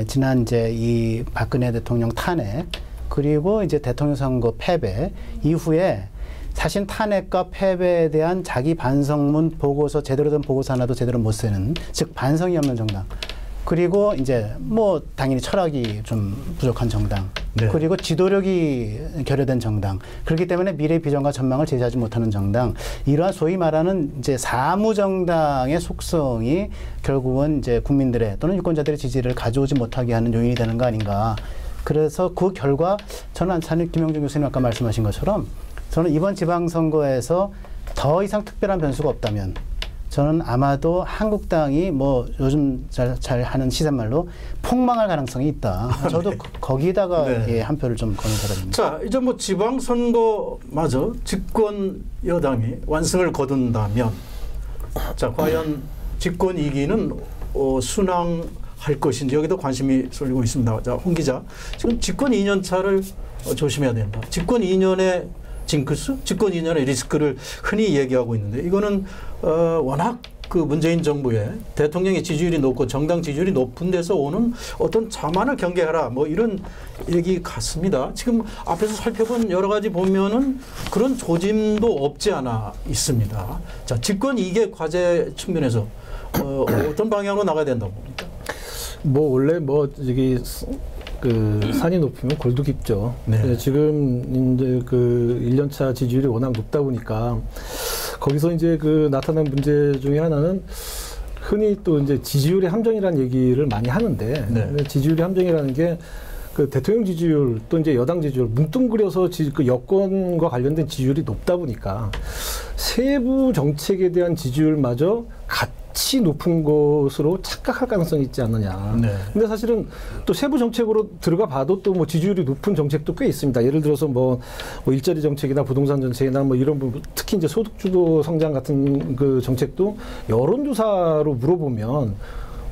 지난 이제 이 박근혜 대통령 탄핵 그리고 이제 대통령 선거 패배 이후에 사실 탄핵과 패배에 대한 자기 반성문 보고서 제대로 된 보고서 하나도 제대로 못 쓰는 즉 반성이 없는 정당 그리고 이제 뭐 당연히 철학이 좀 부족한 정당 네. 그리고 지도력이 결여된 정당 그렇기 때문에 미래 비전과 전망을 제시하지 못하는 정당 이러한 소위 말하는 이제 사무 정당의 속성이 결국은 이제 국민들의 또는 유권자들의 지지를 가져오지 못하게 하는 요인이 되는 거 아닌가. 그래서 그 결과 저는 김영준 교수님 아까 말씀하신 것처럼 저는 이번 지방선거에서 더 이상 특별한 변수가 없다면 저는 아마도 한국당이 뭐 요즘 잘 하는 시사말로 폭망할 가능성이 있다. 저도 네. 거기다가 네. 예, 한 표를 좀 거는 사람입니다. 자, 이제 뭐 지방선거마저 집권 여당이 완승을 거둔다면 자, 과연 집권 2기는 순항할 것인지 여기도 관심이 쏠리고 있습니다. 자, 홍 기자. 지금 집권 2년 차를 조심해야 된다. 집권 2년의 징크스, 집권 2년의 리스크를 흔히 얘기하고 있는데 이거는 워낙 그 문재인 정부의 대통령의 지지율이 높고 정당 지지율이 높은 데서 오는 어떤 자만을 경계하라 뭐 이런 얘기 같습니다. 지금 앞에서 살펴본 여러 가지 보면은 그런 조짐도 없지 않아 있습니다. 자, 집권 2개 과제 측면에서 어떤 방향으로 나가야 된다고 봅니까? 뭐 원래 뭐 저기 그 산이 높으면 골도 깊죠. 네. 지금 이제 그 1년차 지지율이 워낙 높다 보니까 거기서 이제 그 나타난 문제 중에 하나는 흔히 또 이제 지지율의 함정이라는 얘기를 많이 하는데 네. 지지율의 함정이라는 게 그 대통령 지지율 또 이제 여당 지지율 뭉뚱그려서 그 여권과 관련된 지지율이 높다 보니까 세부 정책에 대한 지지율마저 같이 높은 것으로 착각할 가능성이 있지 않느냐. 네. 근데 사실은 또 세부 정책으로 들어가 봐도 또 뭐 지지율이 높은 정책도 꽤 있습니다. 예를 들어서 뭐 일자리 정책이나 부동산 정책이나 뭐 이런 부분, 특히 이제 소득주도 성장 같은 그 정책도 여론조사로 물어보면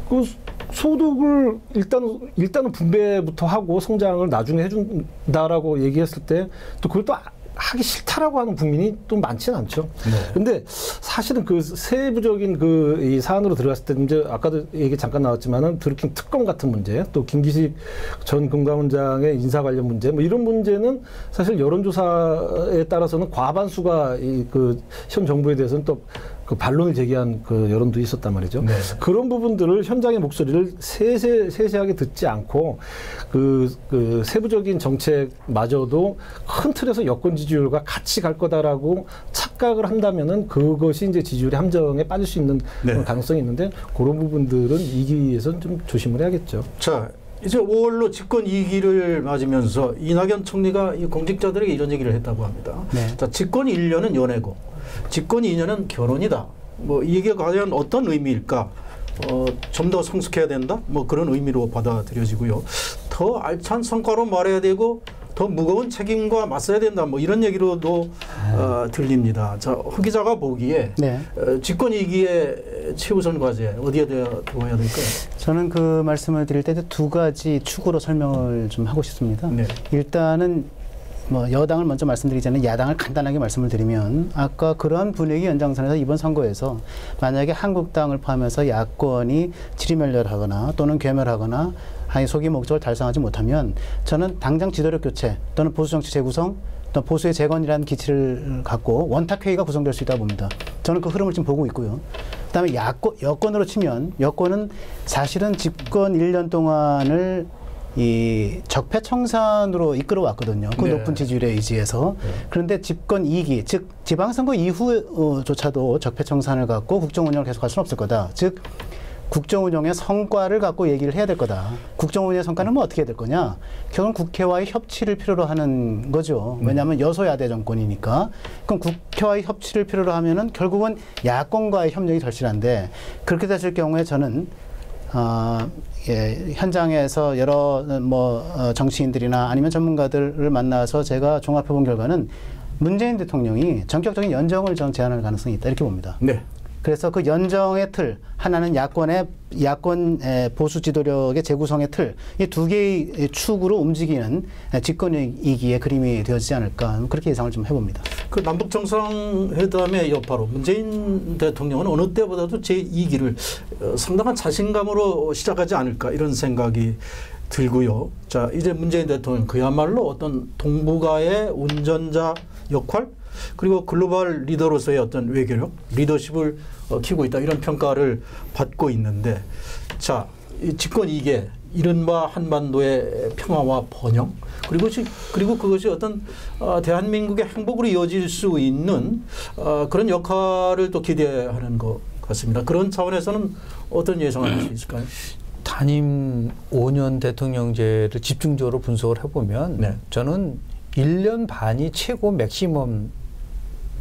그 소득을 일단은 분배부터 하고 성장을 나중에 해준다라고 얘기했을 때 또 그걸 또 하기 싫다라고 하는 국민이 또 많지는 않죠. 네. 근데 사실은 그 세부적인 이 사안으로 들어갔을 때 이제 아까도 얘기 잠깐 나왔지만은 드루킹 특검 같은 문제, 또 김기식 전 금감원장의 인사 관련 문제, 뭐 이런 문제는 사실 여론조사에 따라서는 과반수가 그 현 정부에 대해서는 또 그 반론을 제기한 그 여론도 있었단 말이죠. 네. 그런 부분들을 현장의 목소리를 세세하게 듣지 않고 그 세부적인 정책마저도 큰 틀에서 여권 지지율과 같이 갈 거다라고 착각을 한다면은 그것이 이제 지지율의 함정에 빠질 수 있는 네. 그런 가능성이 있는데 그런 부분들은 이기 위해서는 좀 조심을 해야겠죠. 자, 이제 5월로 집권 2기를 맞으면서 이낙연 총리가 이 공직자들에게 이런 얘기를 했다고 합니다. 네. 자, 집권 1년은 연애고 집권 2년은 결혼이다. 뭐 이게 과연 어떤 의미일까? 좀 더 성숙해야 된다? 뭐 그런 의미로 받아들여지고요. 더 알찬 성과로 말해야 되고 더 무거운 책임과 맞서야 된다. 뭐 이런 얘기로도 들립니다. 자, 허 기자가 보기에 네. 집권 2기의 최우선 과제 어디에 두어야 될까요? 저는 그 말씀을 드릴 때 두 가지 축으로 설명을 좀 하고 싶습니다. 네. 일단은 뭐 여당을 먼저 말씀드리기 전에 야당을 간단하게 말씀을 드리면 아까 그런 분위기 연장선에서 이번 선거에서 만약에 한국당을 포함해서 야권이 지리멸렬하거나 또는 괴멸하거나 소기 목적을 달성하지 못하면 저는 당장 지도력 교체 또는 보수정치 재구성 또 보수의 재건이라는 기치를 갖고 원탁회의가 구성될 수 있다고 봅니다. 저는 그 흐름을 지금 보고 있고요. 그다음에 여권으로 치면 여권은 사실은 집권 1년 동안을 이 적폐청산으로 이끌어왔거든요. 그 네. 높은 지지율에 의지해서. 그런데 집권 2기, 즉 지방선거 이후조차도 적폐청산을 갖고 국정운영을 계속할 수는 없을 거다. 즉 국정운영의 성과를 갖고 얘기를 해야 될 거다. 국정운영의 성과는 뭐 어떻게 해야 될 거냐? 결국은 국회와의 협치를 필요로 하는 거죠. 왜냐하면 여소야대 정권이니까. 그럼 국회와의 협치를 필요로 하면은 결국은 야권과의 협력이 절실한데 그렇게 됐을 경우에 저는 현장에서 여러 정치인들이나 아니면 전문가들을 만나서 제가 종합해 본 결과는 문재인 대통령이 전격적인 연정을 전 제안할 가능성이 있다 이렇게 봅니다. 네. 그래서 그 연정의 틀 하나는 야권 보수 지도력의 재구성의 틀 이 두 개의 축으로 움직이는 집권 2기의 그림이 되어지지 않을까 그렇게 예상을 좀 해봅니다. 그 남북 정상회담의 여파로 문재인 대통령은 어느 때보다도 제2기를 상당한 자신감으로 시작하지 않을까 이런 생각이 들고요. 자, 이제 문재인 대통령 그야말로 어떤 동북아의 운전자 역할 그리고 글로벌 리더로서의 어떤 외교력, 리더십을 키우고 있다 이런 평가를 받고 있는데 자, 이 집권 2개 이른바 한반도의 평화와 번영 그리고 그것이 어떤 대한민국의 행복으로 이어질 수 있는 그런 역할을 또 기대하는 것 같습니다. 그런 차원에서는 어떤 예상을 할 수 있을까요? 단임 5년 대통령제를 집중적으로 분석을 해보면 네. 저는 1년 반이 최고 맥시멈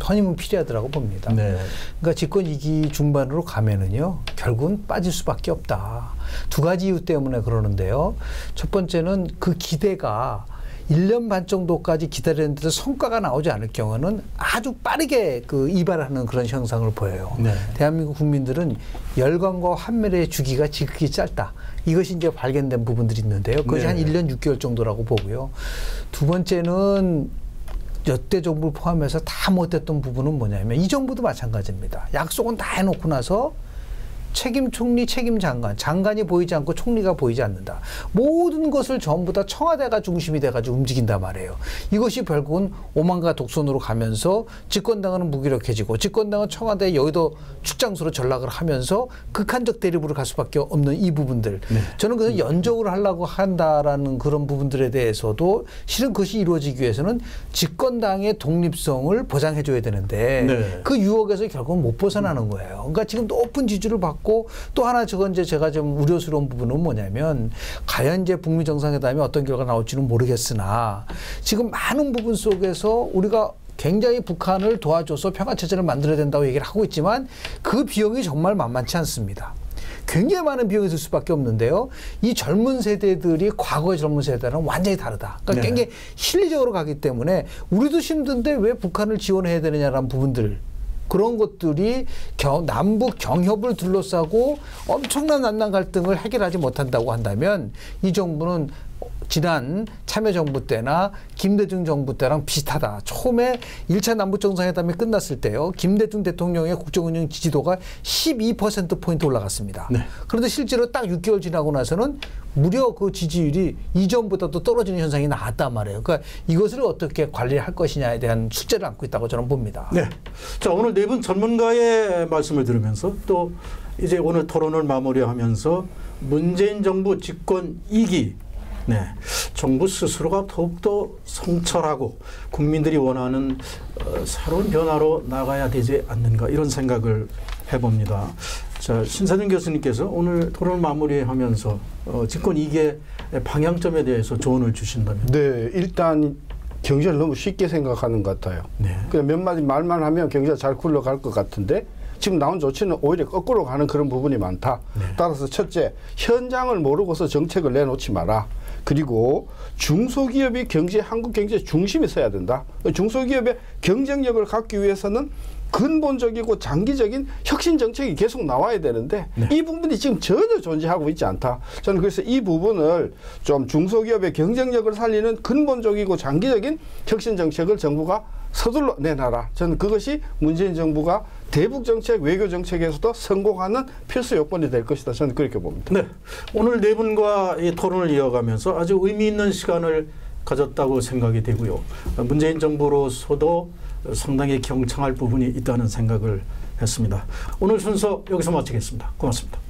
허니문 피리어드라고 봅니다. 네. 그러니까 집권 2기 중반으로 가면은요, 결국은 빠질 수밖에 없다. 두 가지 이유 때문에 그러는데요. 첫 번째는 그 기대가 1년 반 정도까지 기다렸는데도 성과가 나오지 않을 경우는 아주 빠르게 그 이발하는 그런 현상을 보여요. 네. 대한민국 국민들은 열광과 환멸의 주기가 지극히 짧다. 이것이 이제 발견된 부분들이 있는데요. 그것이 네. 한 1년 6개월 정도라고 보고요. 두 번째는 역대 정부를 포함해서 다 못했던 부분은 뭐냐면 이 정부도 마찬가지입니다. 약속은 다 해놓고 나서 책임 총리, 책임 장관, 장관이 보이지 않고 총리가 보이지 않는다. 모든 것을 전부 다 청와대가 중심이 돼가지고 움직인단 말이에요. 이것이 결국은 오만과 독선으로 가면서 집권당은 무기력해지고 집권당은 청와대 여의도 축장소로 전락을 하면서 극한적 대립으로 갈 수밖에 없는 이 부분들. 네. 저는 그래서 연적으로 하려고 한다라는 그런 부분들에 대해서도 실은 그것이 이루어지기 위해서는 집권당의 독립성을 보장해줘야 되는데 네. 그 유혹에서 결국은 못 벗어나는 거예요. 그러니까 지금 높은 지지를 받고 있고 또 하나 저건 이제 제가 좀 우려스러운 부분은 뭐냐면 과연 이제 북미 정상회담이 어떤 결과가 나올지는 모르겠으나 지금 많은 부분 속에서 우리가 굉장히 북한을 도와줘서 평화체제를 만들어야 된다고 얘기를 하고 있지만 그 비용이 정말 만만치 않습니다. 굉장히 많은 비용이 들 수밖에 없는데요. 이 젊은 세대들이 과거의 젊은 세대랑 완전히 다르다. 그러니까 네. 굉장히 실리적으로 가기 때문에 우리도 힘든데 왜 북한을 지원해야 되느냐라는 부분들 그런 것들이 남북 경협을 둘러싸고 엄청난 난난 갈등을 해결하지 못한다고 한다면 이 정부는 지난 참여정부 때나 김대중 정부 때랑 비슷하다. 처음에 1차 남북정상회담이 끝났을 때요. 김대중 대통령의 국정운영 지지도가 12%포인트 올라갔습니다. 네. 그런데 실제로 딱 6개월 지나고 나서는 무려 그 지지율이 이전보다도 떨어지는 현상이 나왔단 말이에요. 그러니까 이것을 어떻게 관리할 것이냐에 대한 숙제를 안고 있다고 저는 봅니다. 네. 자, 오늘 네 분 전문가의 말씀을 들으면서 또 이제 오늘 토론을 마무리하면서 문재인 정부 집권 2기 네, 정부 스스로가 더욱더 성찰하고 국민들이 원하는 새로운 변화로 나가야 되지 않는가 이런 생각을 해봅니다. 자, 신사준 교수님께서 오늘 토론을 마무리하면서 집권 2기의 방향점에 대해서 조언을 주신다면. 네, 일단 경제를 너무 쉽게 생각하는 것 같아요. 네. 그냥 몇 마디 말만 하면 경제가 잘 굴러갈 것 같은데 지금 나온 조치는 오히려 거꾸로 가는 그런 부분이 많다. 네. 따라서 첫째, 현장을 모르고서 정책을 내놓지 마라. 그리고 중소기업이 한국 경제의 중심에 서야 된다. 중소기업의 경쟁력을 갖기 위해서는 근본적이고 장기적인 혁신 정책이 계속 나와야 되는데 네. 이 부분이 지금 전혀 존재하고 있지 않다. 저는 그래서 이 부분을 좀 중소기업의 경쟁력을 살리는 근본적이고 장기적인 혁신 정책을 정부가 서둘러 내놔라. 저는 그것이 문재인 정부가 대북 정책, 외교 정책에서도 성공하는 필수 요건이 될 것이다. 저는 그렇게 봅니다. 네, 오늘 네 분과 이 토론을 이어가면서 아주 의미 있는 시간을 가졌다고 생각이 되고요. 문재인 정부로서도 상당히 경청할 부분이 있다는 생각을 했습니다. 오늘 순서 여기서 마치겠습니다. 고맙습니다.